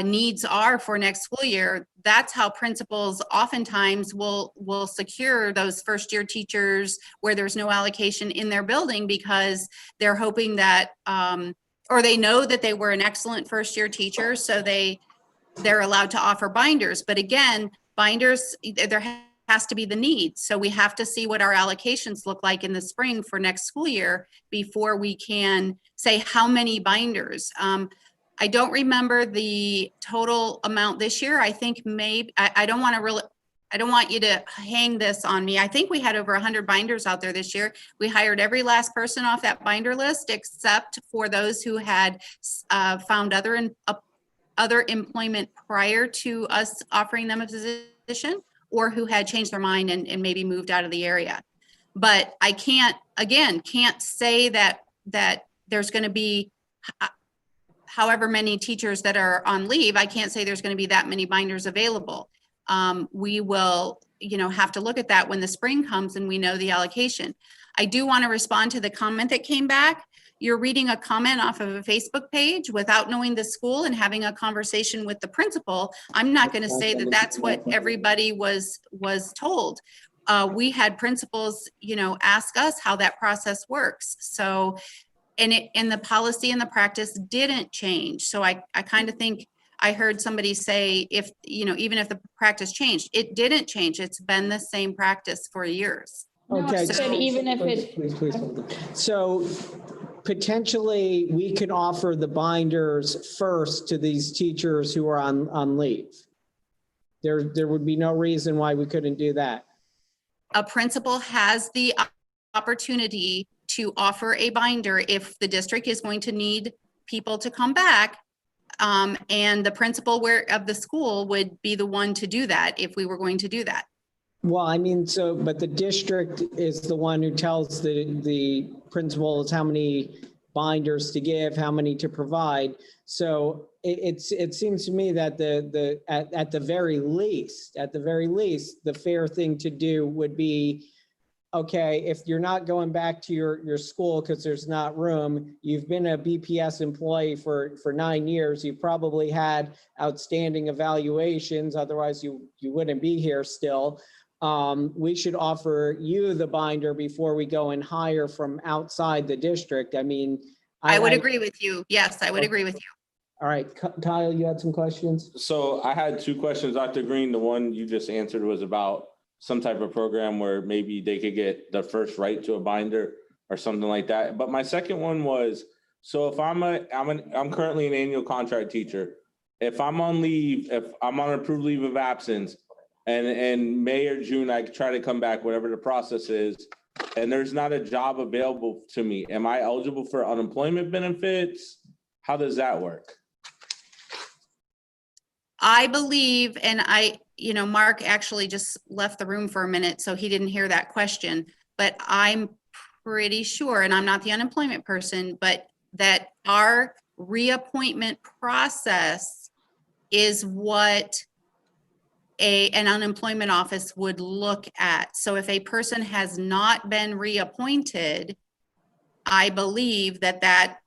needs are for next school year, that's how principals oftentimes will secure those first year teachers where there's no allocation in their building, because they're hoping that, or they know that they were an excellent first year teacher, so they're allowed to offer binders. But again, binders, there has to be the need. So we have to see what our allocations look like in the spring for next school year before we can say how many binders. I don't remember the total amount this year. I think maybe, I don't want you to hang this on me. I think we had over 100 binders out there this year. We hired every last person off that binder list, except for those who had found other employment prior to us offering them a position, or who had changed their mind and maybe moved out of the area. But I can't say that there's going to be however many teachers that are on leave. I can't say there's going to be that many binders available. We will, have to look at that when the spring comes and we know the allocation. I do want to respond to the comment that came back. You're reading a comment off of a Facebook page without knowing the school and having a conversation with the principal. I'm not going to say that that's what everybody was told. We had principals, ask us how that process works. So, and the policy and the practice didn't change. So I kind of think I heard somebody say, if, even if the practice changed, it didn't change. It's been the same practice for years. Okay. So even if it, please hold on. So potentially we could offer the binders first to these teachers who are on leave. There would be no reason why we couldn't do that. A principal has the opportunity to offer a binder if the district is going to need people to come back. And the principal of the school would be the one to do that if we were going to do that. Well, but the district is the one who tells the principals how many binders to give, how many to provide. So it seems to me that at the very least, the fair thing to do would be, okay, if you're not going back to your school because there's not room, you've been a BPS employee for 9 years, you probably had outstanding evaluations, otherwise you wouldn't be here still. We should offer you the binder before we go and hire from outside the district. I would agree with you. Yes, I would agree with you. All right, Kyle, you had some questions? So I had two questions, Dr. Green. The one you just answered was about some type of program where maybe they could get the first right to a binder or something like that. But my second one was, so if I'm currently an annual contract teacher. If I'm on leave, if I'm on approved leave of absence, and in May or June, I try to come back, whatever the process is, and there's not a job available to me, am I eligible for unemployment benefits? How does that work? I believe, and Mark actually just left the room for a minute, so he didn't hear that question, but I'm pretty sure, and I'm not the unemployment person, but that our reappointment process is what an unemployment office would look at. So if a person has not been reappointed, I believe that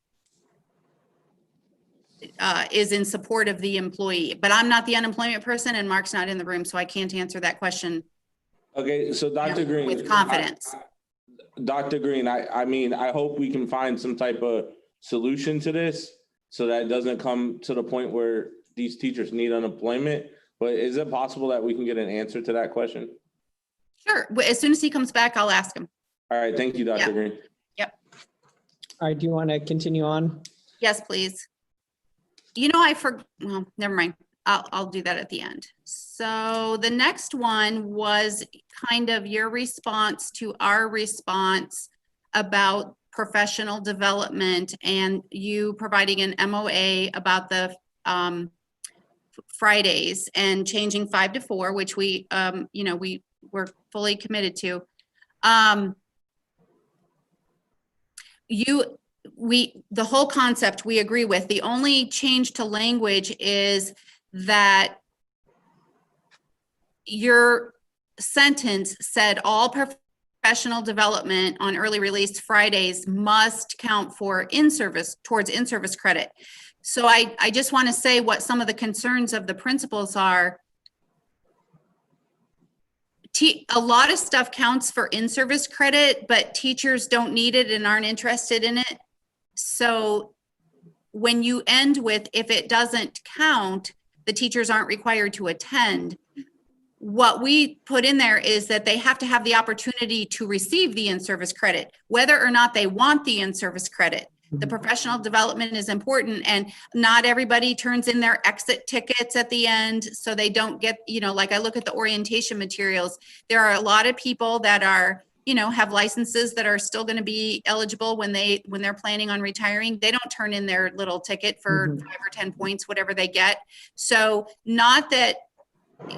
is in support of the employee, but I'm not the unemployment person and Mark's not in the room, so I can't answer that question. Okay, so Dr. Green, with confidence. Dr. Green, I mean, I hope we can find some type of solution to this so that it doesn't come to the point where these teachers need unemployment. But is it possible that we can get an answer to that question? Sure. As soon as he comes back, I'll ask him. All right, thank you, Dr. Yeah. Green. All right, do you want to continue on? Yes, please. Well, never mind. I'll do that at the end. So the next one was kind of your response to our response about professional development and you providing an MOA about the Fridays and changing 5 to 4, which we were fully committed to. The whole concept we agree with. The only change to language is that your sentence said all professional development on early release Fridays must count for towards in-service credit. So I just want to say what some of the concerns of the principals are. A lot of stuff counts for in-service credit, but teachers don't need it and aren't interested in it. So when you end with, if it doesn't count, the teachers aren't required to attend. What we put in there is that they have to have the opportunity to receive the in-service credit, whether or not they want the in-service credit. The professional development is important, and not everybody turns in their exit tickets at the end, so they don't get, like I look at the orientation materials, there are a lot of people that are, have licenses that are still going to be eligible when they're planning on retiring. They don't turn in their little ticket for 5 or 10 points, whatever they get. So not that,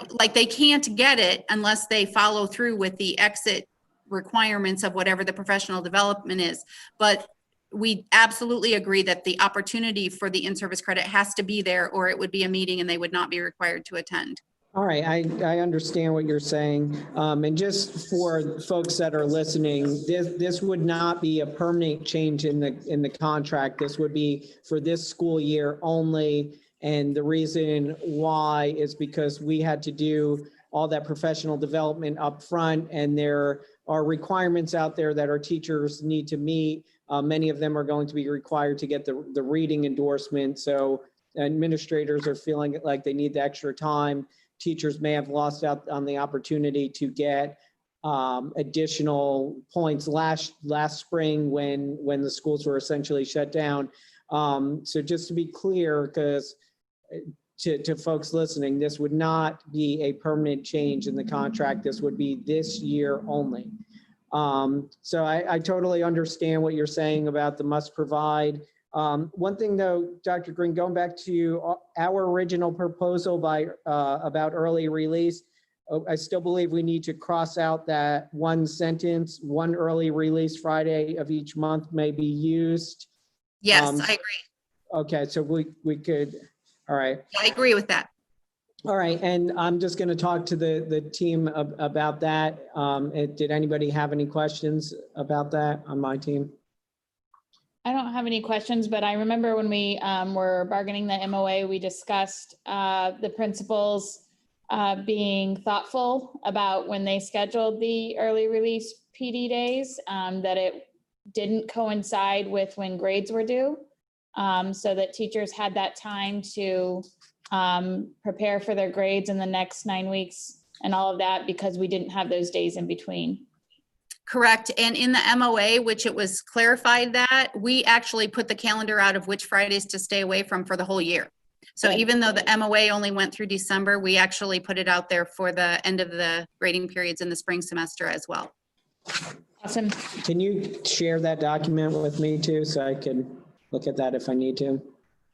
like, they can't get it unless they follow through with the exit requirements of whatever the professional development is. But we absolutely agree that the opportunity for the in-service credit has to be there, or it would be a meeting and they would not be required to attend. All right, I understand what you're saying. And just for folks that are listening, this would not be a permanent change in the contract. This would be for this school year only. And the reason why is because we had to do all that professional development up front, and there are requirements out there that our teachers need to meet. Many of them are going to be required to get the reading endorsement. So administrators are feeling like they need the extra time. Teachers may have lost out on the opportunity to get additional points last spring when the schools were essentially shut down. So just to be clear, because to folks listening, this would not be a permanent change in the contract. This would be this year only. So I totally understand what you're saying about the must provide. One thing though, Dr. Green, going back to our original proposal about early release, I still believe we need to cross out that one sentence, one early release Friday of each month may be used. Yes, I agree. Okay, so we could, all right. I agree with that. All right, and I'm just going to talk to the team about that. Did anybody have any questions about that on my team? I don't have any questions, but I remember when we were bargaining the MOA, we discussed the principals being thoughtful about when they scheduled the early release PD days, that it didn't coincide with when grades were due, so that teachers had that time to prepare for their grades in the next 9 weeks and all of that, because we didn't have those days in between. Correct. And in the MOA, which it was clarified that we actually put the calendar out of which Fridays to stay away from for the whole year. So even though the MOA only went through December, we actually put it out there for the end of the grading periods in the spring semester as well. Awesome. Can you share that document with me too, so I can look at that if I need to?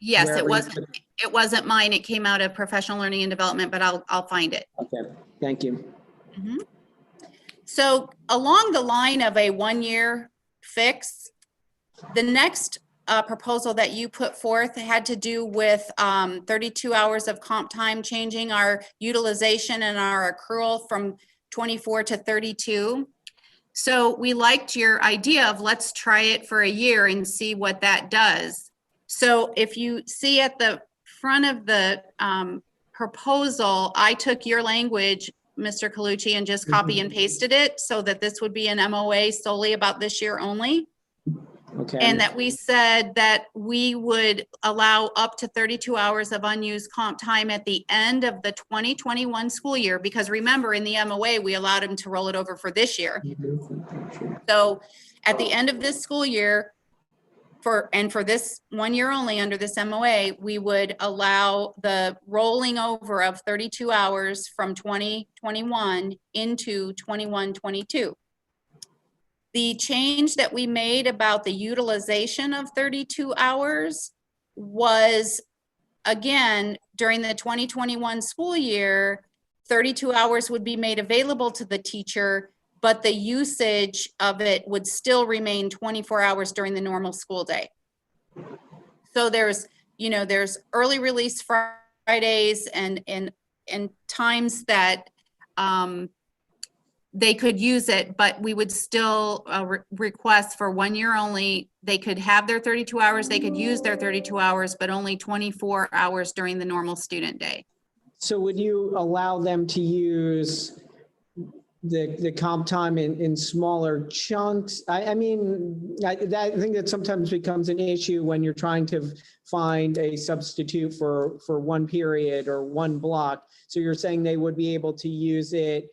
Yes, it wasn't mine. It came out of professional learning and development, but I'll find it. Okay, thank you. Mm-hmm. So along the line of a 1-year fix, the next proposal that you put forth had to do with 32 hours of comp time, changing our utilization and our accrual from 24 to 32. So we liked your idea of let's try it for a year and see what that does. So if you see at the front of the proposal, I took your language, Mr. Colucci, and just copy and pasted it so that this would be an MOA solely about this year only. Okay. And that we said that we would allow up to 32 hours of unused comp time at the end of the 2021 school year, because remember, in the MOA, we allowed him to roll it over for this year. So at the end of this school year, for this 1 year only under this MOA, we would allow the rolling over of 32 hours from 2021 into 21-22. The change that we made about the utilization of 32 hours was, again, during the 2021 school year, 32 hours would be made available to the teacher, but the usage of it would still remain 24 hours during the normal school day. So there's early release Fridays and times that they could use it, but we would still request for 1 year only. They could have their 32 hours, they could use their 32 hours, but only 24 hours during the normal student day. So would you allow them to use the comp time in smaller chunks? I mean, I think that sometimes becomes an issue when you're trying to find a substitute for one period or one block. So you're saying they would be able to use it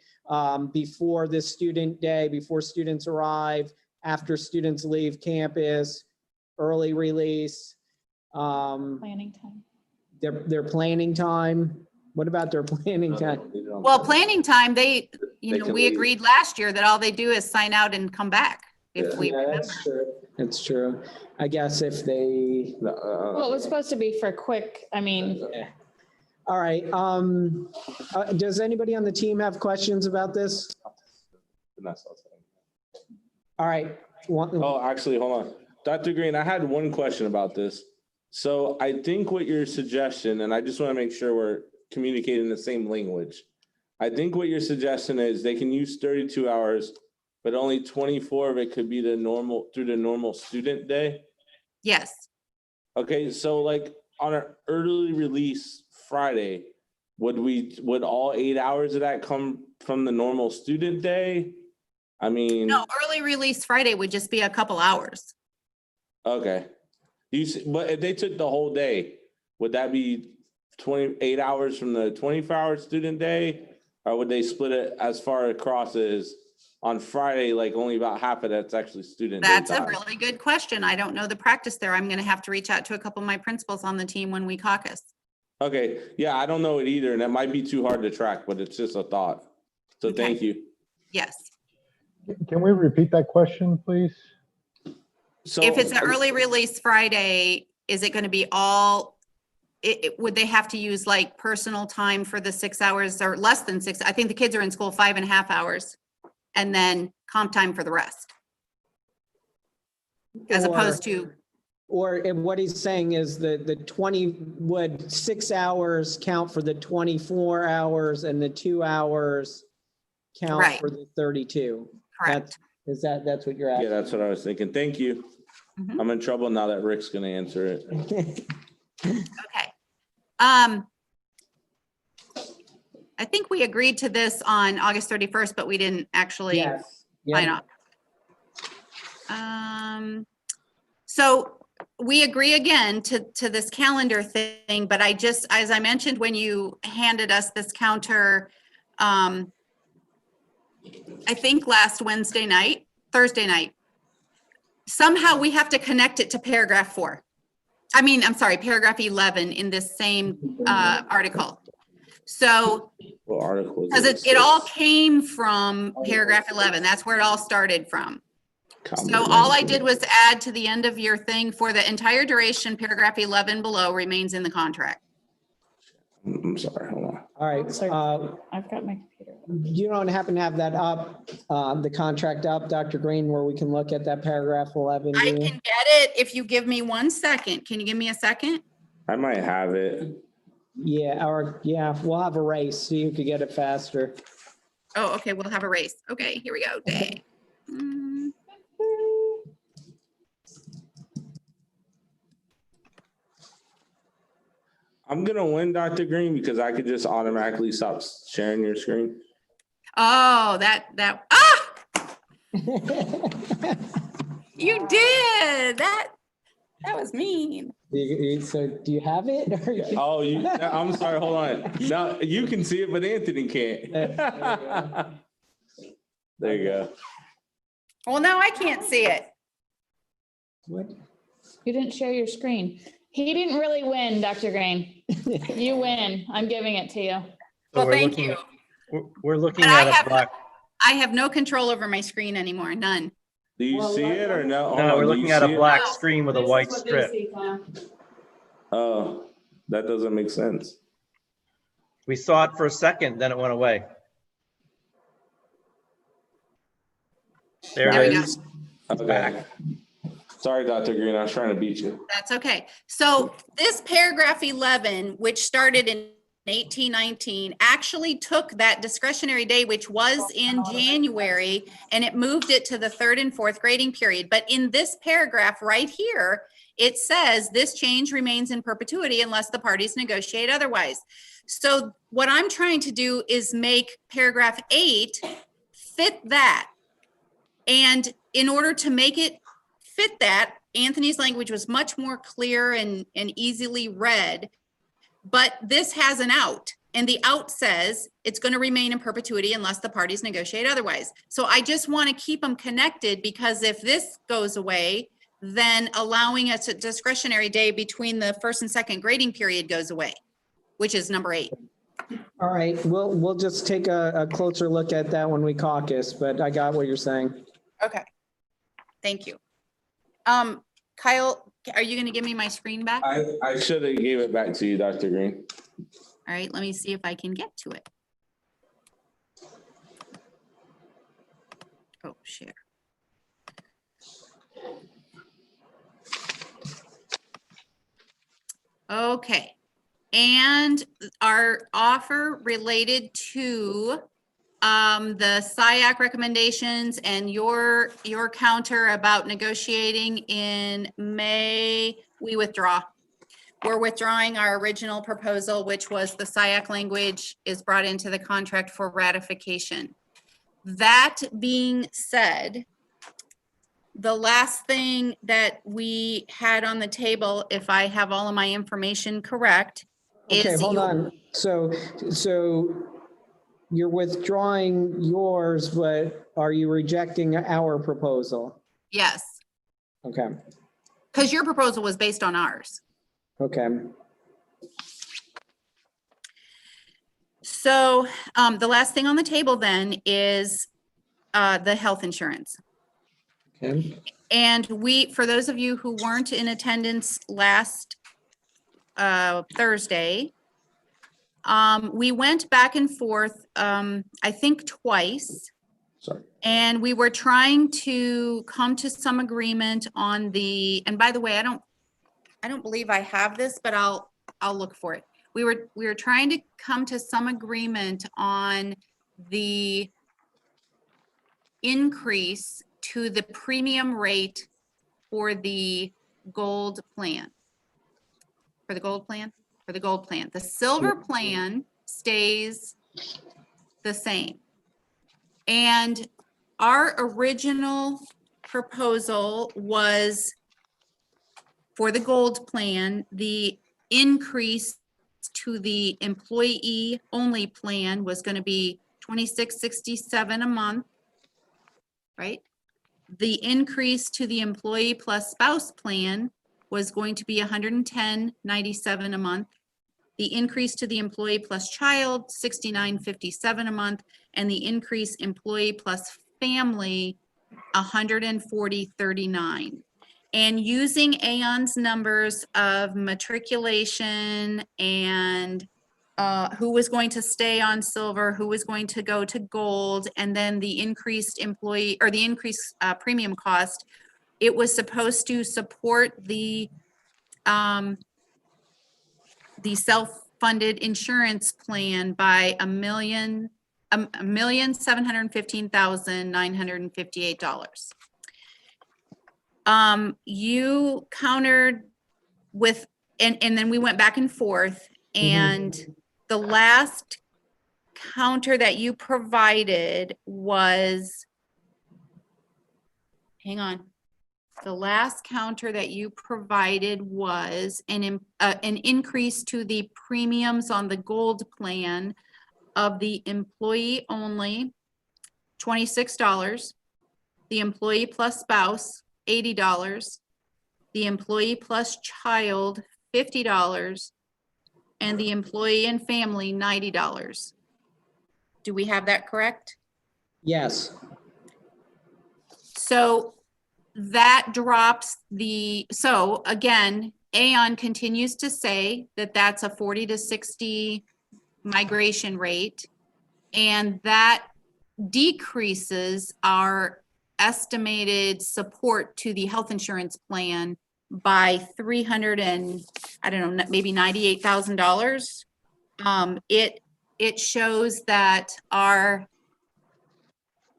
before the student day, before students arrive, after students leave campus, early release. Planning time. Their planning time. What about their planning time? Well, planning time, we can leave. agreed last year that all they do is sign out and come back. If we Yeah, remember. that's true. That's true. I guess if they. Well, it was supposed to be for quick, I mean, All right. Does anybody on the team have questions about this? All right. Oh, actually, hold on. Dr. Green, I had one question about this. So I think what your suggestion, and I just want to make sure we're communicating the same language. I think what your suggestion is they can use 32 hours, but only 24 of it could be through the normal student day. Yes. Okay, so like on an early release Friday, would all 8 hours of that come from the normal student day? I mean. No, early release Friday would just be a couple hours. Okay. But if they took the whole day, would that be 28 hours from the 24-hour student day? Or would they split it as far across as on Friday, like only about half of that's actually student day That's a time? really good question. I don't know the practice there. I'm going to have to reach out to a couple of my principals on the team when we caucus. Okay, yeah, I don't know it either, and that might be too hard to track, but it's just a thought. So Okay. thank you. Yes. Can we repeat that question, please? So If it's an early release Friday, is it going to be all, would they have to use like personal time for the 6 hours or less than 6? I think the kids are in school 5.5 hours and then comp time for the rest. As opposed to. Or if what he's saying is the 6 hours count for the 24 hours and the 2 hours count Right. for the 32. Correct. That's what you're asking? yeah, that's what I was thinking. Thank you. Mhm. I'm in trouble now that Rick's gonna answer it. Okay. I think we agreed to this on August 31st, but we didn't actually Yes. sign Yeah. off. So we agree again to this calendar thing, but as I mentioned, when you handed us this counter, I think last Thursday night, somehow we have to connect it to paragraph 4. Paragraph 11 in this same article. So, What article is because it all came from paragraph 11. That's where it all started from. So all I did was add to the end of your thing for the entire duration, paragraph 11 below remains in the contract. I'm sorry, hold on. All right. I've got my computer. You don't happen to have that up, the contract up, Dr. Green, where we can look at that paragraph 11? I do you? can get it if you give me 1 second. Can you give me a second? I might have it. Yeah, we'll have a race so you could get it faster. Oh, okay, we'll have a race. Okay, here we go. Dang. I'm gonna win, Dr. Green, because I could just automatically stop sharing your screen. Oh, you did. That was mean. So do you have it? Oh, I'm sorry, hold on. Now, you can see it, but Anthony can't. There you go. Well, now I can't see it. What? You didn't share your screen. He didn't really win, Dr. Green. You win. I'm giving it to you. So Well, we're thank looking- you. We're looking But I at a have- black, I have no control over my screen anymore, none. Do you see it or no? Hold no, on, we're do looking you at a see it? black screen with a white strip. Oh, that doesn't make sense. We saw it for a second, then it went away. There There it we is. It's Okay. back. Sorry, Dr. Green, I was trying to beat you. That's okay. So this paragraph 11, which started in 1819, actually took that discretionary day, which was in January, and it moved it to the 3rd and 4th grading period. But in this paragraph right here, it says this change remains in perpetuity unless the parties negotiate otherwise. So what I'm trying to do is make paragraph 8 fit that. And in order to make it fit that, Anthony's language was much more clear and easily read. But this has an out, and the out says it's going to remain in perpetuity unless the parties negotiate otherwise. So I just want to keep them connected, because if this goes away, then allowing us a discretionary day between the 1st and 2nd grading period goes away, which is number 8. All right, we'll just take a closer look at that when we caucus, but I got what you're saying. Okay. Thank you. Kyle, are you going to give me my screen back? I should have gave it back to you, Dr. Green. All right, let me see if I can get to it. Oh, share. Okay, and our offer related to the SIAC recommendations and your counter about negotiating in May, we withdraw. We're withdrawing our original proposal, which was the SIAC language is brought into the contract for ratification. That being said, the last thing that we had on the table, if I have all of my information correct, Okay, is hold on. So you're withdrawing yours, but are you rejecting our proposal? Yes, Okay, because your proposal was based on ours. okay. So the last thing on the table then is the health insurance. Okay. And for those of you who weren't in attendance last Thursday, we went back and forth, I think twice. Sorry. And we were trying to come to some agreement on and by the way, I don't believe I have this, but I'll look for it. We were trying to come to some agreement on the increase to the premium rate for the gold plan. For the gold plan? For the gold plan. The silver plan stays the same. And our original proposal was for the gold plan, the increase to the employee only plan was going to be $26.67 a month, right? The increase to the employee plus spouse plan was going to be $110.97 a month. The increase to the employee plus child, $69.57 a month, and the increase employee plus family, $140.39. And using Aon's numbers of matriculation and who was going to stay on silver, who was going to go to gold, and then the increased employee or the increased premium cost, it was supposed to support the self-funded insurance plan by $1,715,958. You countered with, and then we went back and forth, and the last counter that you provided was, hang on. The last counter that you provided was an increase to the premiums on the gold plan of the employee only, $26, the employee plus spouse, $80, the employee plus child, $50, and the employee and family, $90. Do we have that correct? Yes. So that drops so again, Aon continues to say that that's a 40 to 60 migration rate, and that decreases our estimated support to the health insurance plan by 300 and I don't know, maybe $98,000. It shows that our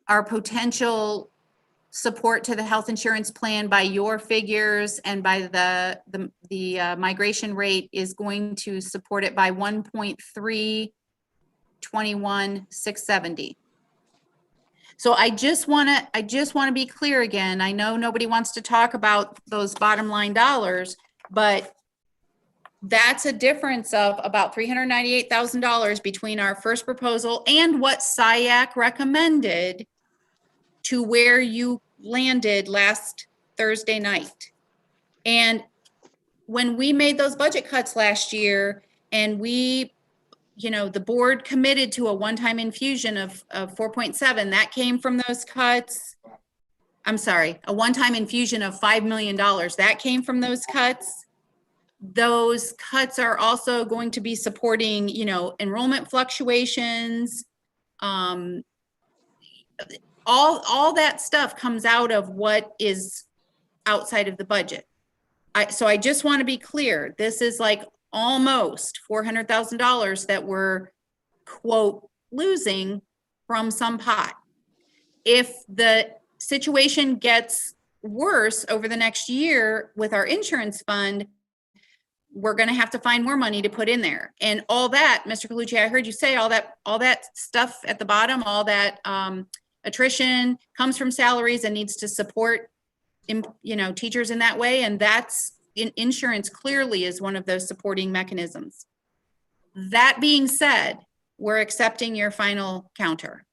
potential support to the health insurance plan by your figures and by the migration rate is going to support it by 1.321,670. So I just want to be clear again. I know nobody wants to talk about those bottom line dollars, but that's a difference of about $398,000 between our first proposal and what SIAC recommended to where you landed last Thursday night. And when we made those budget cuts last year and the board committed to a one-time infusion of 4.7, that came from those cuts. I'm sorry, a one-time infusion of $5 million, that came from those cuts. Those cuts are also going to be supporting, enrollment fluctuations. All that stuff comes out of what is outside of the budget. So I just want to be clear. This is like almost $400,000 that we're, quote, losing from some pot. If the situation gets worse over the next year with our insurance fund, we're going to have to find more money to put in there. And all that, Mr. Colucci, I heard you say all that stuff at the bottom, all that attrition comes from salaries and needs to support, teachers in that way. And that's insurance clearly is one of those supporting mechanisms. That being said, we're accepting your final counter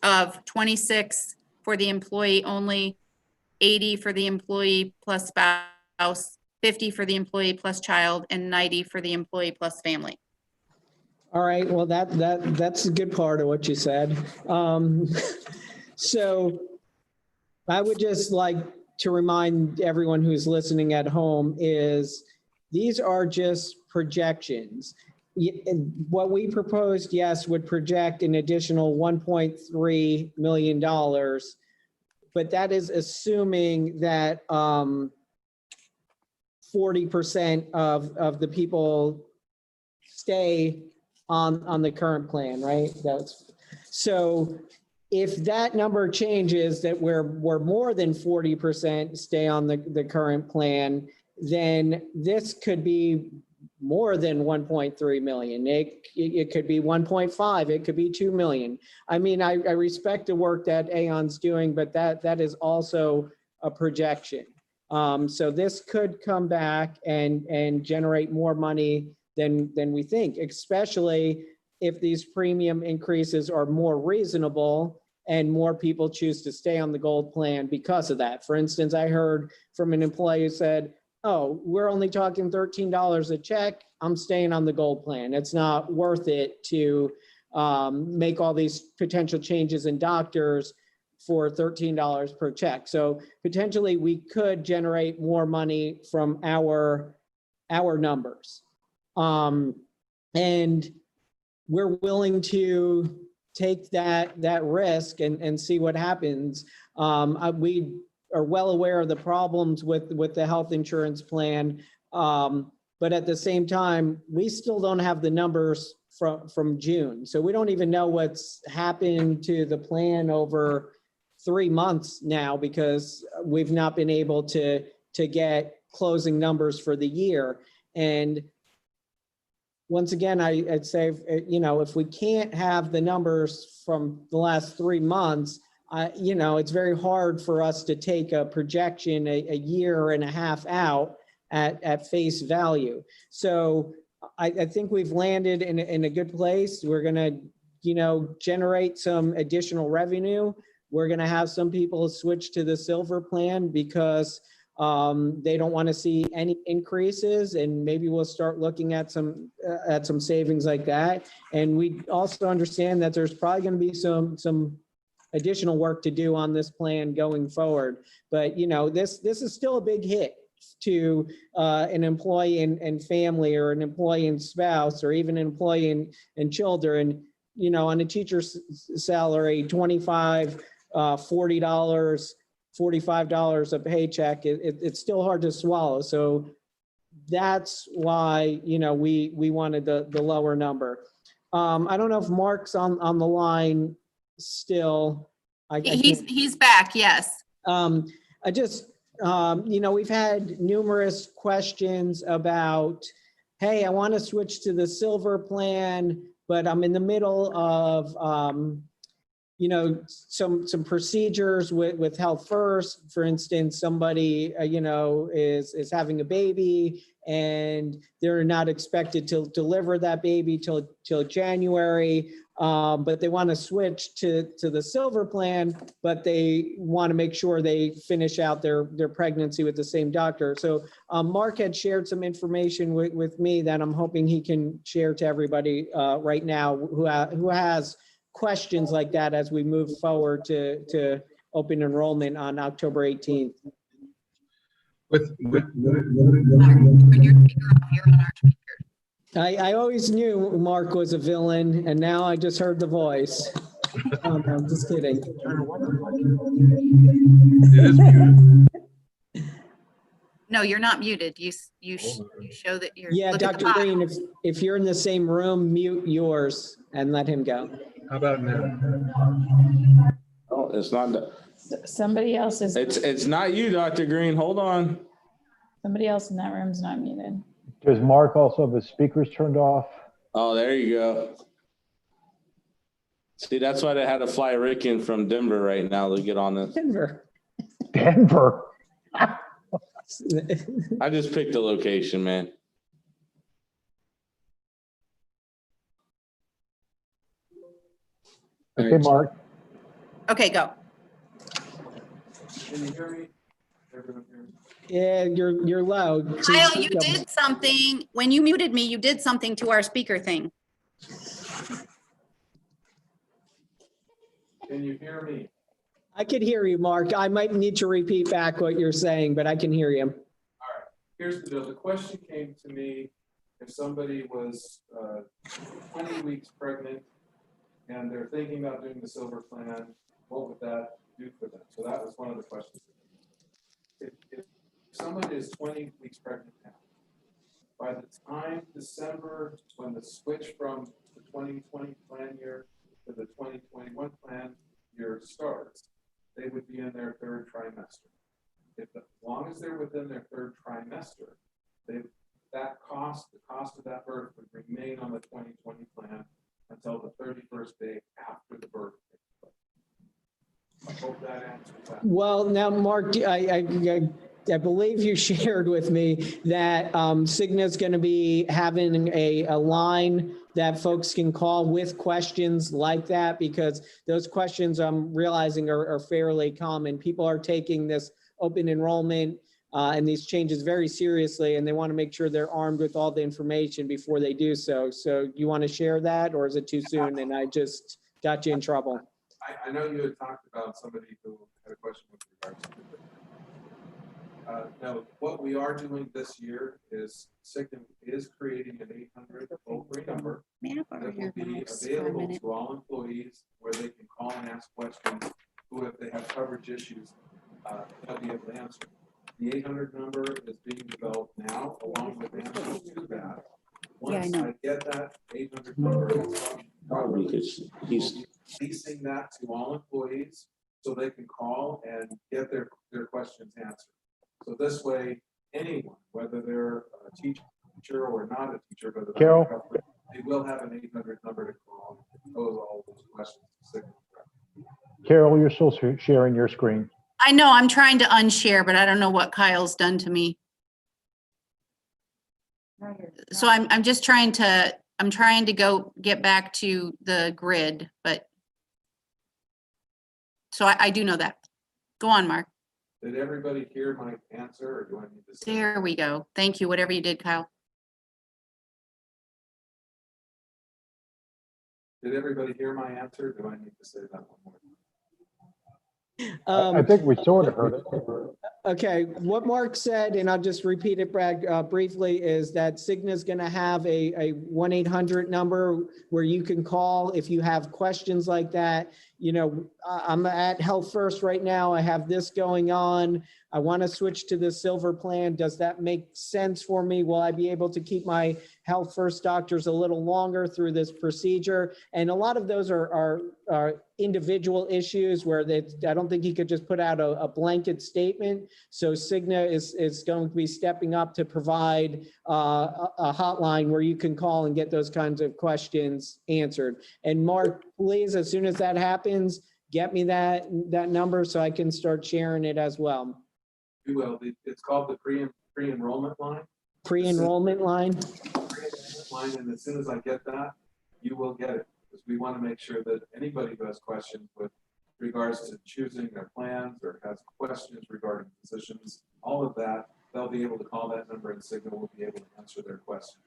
of 26 for the employee only, 80 for the employee plus spouse, 50 for the employee plus child, and 90 for the employee plus family. All right, well, that's a good part of what you said. So I would just like to remind everyone who's listening at home is these are just projections. What we proposed, yes, would project an additional $1.3 million, but that is assuming that 40% of the people stay on the current plan, right? So if that number changes, that we're more than 40% stay on the current plan, then this could be more than 1.3 million. It could be 1.5, it could be 2 million. I mean, I respect the work that Aon's doing, but that is also a projection. So this could come back and generate more money than we think, especially if these premium increases are more reasonable and more people choose to stay on the gold plan because of that. For instance, I heard from an employee who said, oh, we're only talking $13 a check, I'm staying on the gold plan. It's not worth it to make all these potential changes in doctors for $13 per check. So potentially we could generate more money from our numbers. And we're willing to take that risk and see what happens. We are well aware of the problems with the health insurance plan. But at the same time, we still don't have the numbers from June. So we don't even know what's happened to the plan over 3 months now because we've not been able to get closing numbers for the year. And once again, I'd say, if we can't have the numbers from the last 3 months, it's very hard for us to take a projection a year and a half out at face value. So I think we've landed in a good place. We're going to, generate some additional revenue. We're going to have some people switch to the silver plan because they don't want to see any increases, and maybe we'll start looking at some savings like that. And we also understand that there's probably going to be some additional work to do on this plan going forward. But this is still a big hit to an employee and family, or an employee and spouse, or even an employee and children. On a teacher's salary, $25, $40, $45 a paycheck, it's still hard to swallow. So that's why, we wanted the lower number. I don't know if Mark's on the line still. He's back, yes. I just, we've had numerous questions about, hey, I want to switch to the silver plan, but I'm in the middle of, some procedures with Health First. For instance, somebody, is having a baby and they're not expected to deliver that baby till January. But they want to switch to the silver plan, but they want to make sure they finish out their pregnancy with the same doctor. So Mark had shared some information with me that I'm hoping he can share to everybody right now who has questions like that as we move forward to open enrollment on October 18th. I always knew Mark was a villain, and now I just heard the voice. No, I'm just kidding. No, you're not muted. You show that you're. Yeah, look at the Dr. bottom. Green, if you're in the same room, mute yours and let him go. How about now? Oh, it's not, Somebody else is, it's not you, Dr. Green. Hold on. somebody else in that room's not muted. Does Mark also have his speakers turned off? Oh, there you go. See, that's why they had to fly Rick in from Denver right now to get on this. Denver. Denver. I just picked the location, man. Okay, Mark. Okay, go. Can you hear me? Everyone hear me? Yeah, you're loud. Kyle, you did something. When you muted me, you did something to our speaker thing. Can you hear me? I could hear you, Mark. I might need to repeat back what you're saying, but I can hear you. All right, here's the deal. The question came to me, if somebody was 20 weeks pregnant and they're thinking about doing the silver plan, what would that do for them? So that was one of the questions. If someone is 20 weeks pregnant now, by the time December, when the switch from the 2020 plan year to the 2021 plan year starts, they would be in their third trimester. As long as they're within their third trimester, the cost of that birth would remain on the 2020 plan until the 31st day after the birth. I hope that answers that. Well, now, Mark, I believe you shared with me that Cigna's going to be having a line that folks can call with questions like that, because those questions I'm realizing are fairly common. People are taking this open enrollment and these changes very seriously, and they want to make sure they're armed with all the information before they do so. So you want to share that, or is it too soon and I just got you in trouble? I know you had talked about somebody who had a question with regards to it. No, what we are doing this year is Cigna is creating an 800 toll-free number that will be available to all employees where they can call and ask questions who, if they have coverage issues, they'll be able to answer. The 800 number is being developed now along with answers to that. Once I get that 800 number, Probably because he's releasing that to all employees so they can call and get their questions answered. So this way, anyone, whether they're a teacher, teacher or not a teacher, but Carol? they will have an 800 number to call and pose all those questions. Carol, you're still sharing your screen. I know, I'm trying to unshare, but I don't know what Kyle's done to me. So I'm just trying to, go get back to the grid, but. So I do know that. Go on, Mark. Did everybody hear my answer, or do I need to say? There we go. Thank you, whatever you did, Kyle. Did everybody hear my answer? Do I need to say that one more? I think we sort of heard it. Okay, what Mark said, and I'll just repeat it, Brad, briefly, is that Cigna is going to have a 1-800 number where you can call if you have questions like that. You know, I'm at Health First right now. I have this going on. I want to switch to the silver plan. Does that make sense for me? Will I be able to keep my Health First doctors a little longer through this procedure? And a lot of those are individual issues where I don't think you could just put out a blanket statement. So Cigna is going to be stepping up to provide a hotline where you can call and get those kinds of questions answered. And Mark, please, as soon as that happens, get me that number so I can start sharing it as well. We will. It's called the pre-enrollment line. Pre-enrollment line? Pre-enrollment line, and as soon as I get that, you will get it. Because we want to make sure that anybody who has questions with regards to choosing their plans or has questions regarding positions, all of that, they'll be able to call that number and Cigna will be able to answer their questions.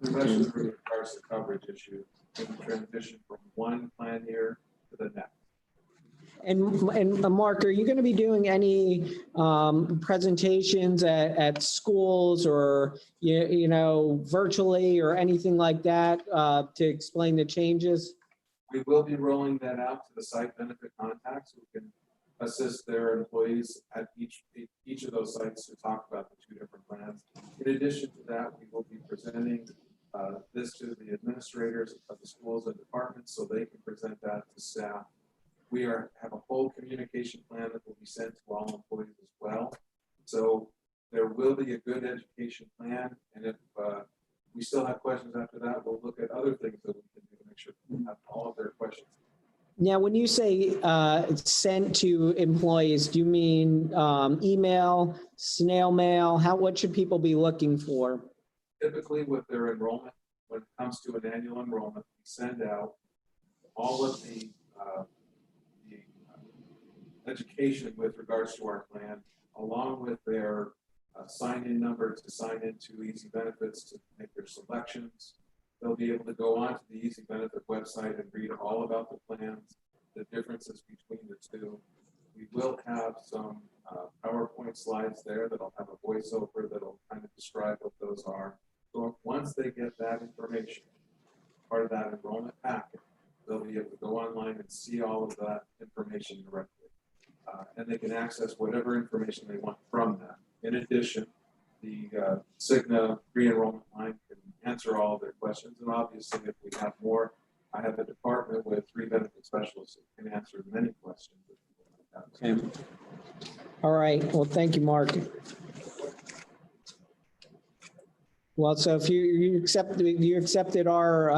Especially with regards to coverage issues, in the transition from one plan year to the next. And Mark, are you going to be doing any presentations at schools or, you know, virtually or anything like that to explain the changes? We will be rolling that out to the site benefit contacts who can assist their employees at each of those sites to talk about the 2 different plans. In addition to that, we will be presenting this to the administrators of the schools and departments so they can present that to staff. We have a whole communication plan that will be sent to all employees as well. So there will be a good education plan. And if we still have questions after that, we'll look at other things that we can do to make sure we have all of their questions. Now, when you say sent to employees, do you mean email, snail mail? What should people be looking for? Typically with their enrollment, when it comes to an annual enrollment, we send out all of the education with regards to our plan, along with their sign-in number to sign into Easy Benefits to make their selections. They'll be able to go onto the Easy Benefit website and read all about the plans, the differences between the 2. We will have some PowerPoint slides there that'll have a voiceover that'll kind of describe what those are. So once they get that information, part of that enrollment packet, they'll be able to go online and see all of that information directly. And they can access whatever information they want from that. In addition, the Cigna pre-enrollment line can answer all of their questions. And obviously, if we have more, I have a department with 3 benefit specialists that can answer many questions. Okay. All right. Well, thank you, Mark. Well, so if you accepted our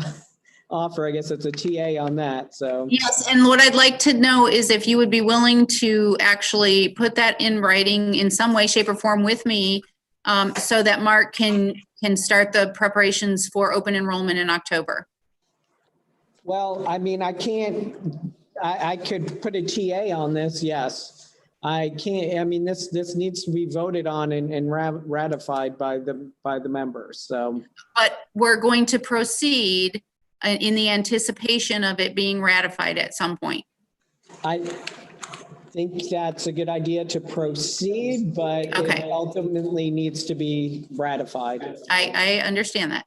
offer, I guess it's a TA on that. So Yes, and what I'd like to know is if you would be willing to actually put that in writing in some way, shape, or form with me, so that Mark can start the preparations for open enrollment in October. well, I mean, I could put a TA on this. Yes, I can't. I mean, this needs to be voted on and ratified by the members. So, But we're going to proceed in the anticipation of it being ratified at some point. I think that's a good idea to proceed, but Okay. it ultimately needs to be ratified. I understand that.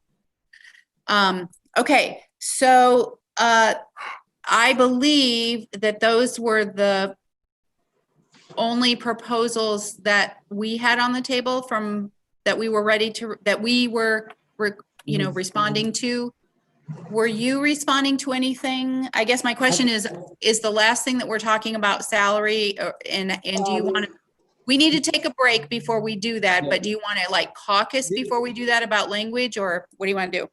Okay, so I believe that those were the only proposals that we had on the table that we were ready to, that we were, responding to. Were you responding to anything? I guess my question is the last thing that we're talking about salary and do you want to, We need to take a break before we do that, but do you want to like caucus before we do that about language, or what do you want to do?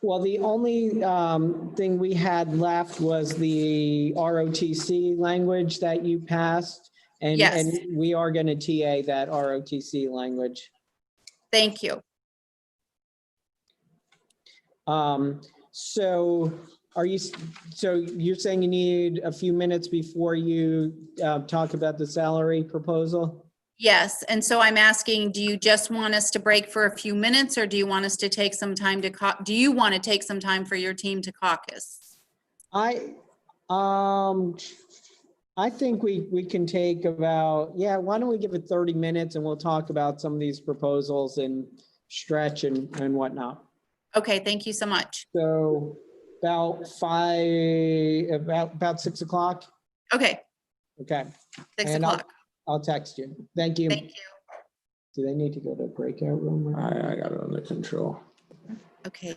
Well, the only thing we had left was the ROTC language that you passed. And, Yes. and we are going to TA that ROTC language. Thank you. So you're saying you need a few minutes before you talk about the salary proposal? Yes, and so I'm asking, do you just want us to break for a few minutes, or do you want us to take some time to do you want to take some time for your team to caucus? I think we can take about, why don't we give it 30 minutes and we'll talk about some of these proposals and stretch and whatnot. Okay, thank you so much. So about 6 o'clock. Okay, Okay. 6 And o'clock. I'll text you. Thank you. Thank you. Do they need to go to a breakout room? I got it under control. Okay.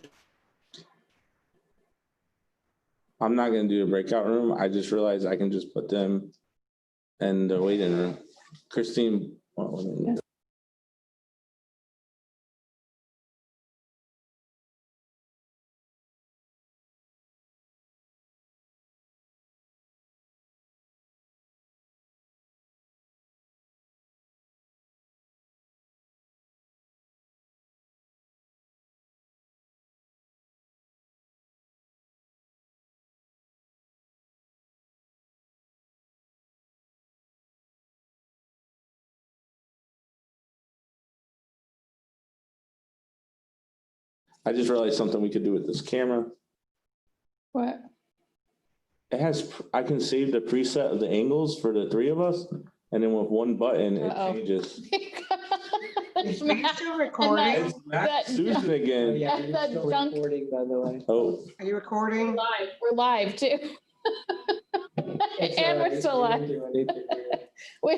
I'm not gonna do a breakout room. I just realized I can just put them in the waiting room. Christine. I just realized something we could do with this camera. What? It has, I can save the preset of the angles for the three of us, and then with one button, it Uh-oh. changes. Are you still recording? It's Matt Susan again. Yeah, you're That still junk- recording, by the way. Oh, Are you recording? We're live too. It's And all we're right. still We live. didn't do anything weird. We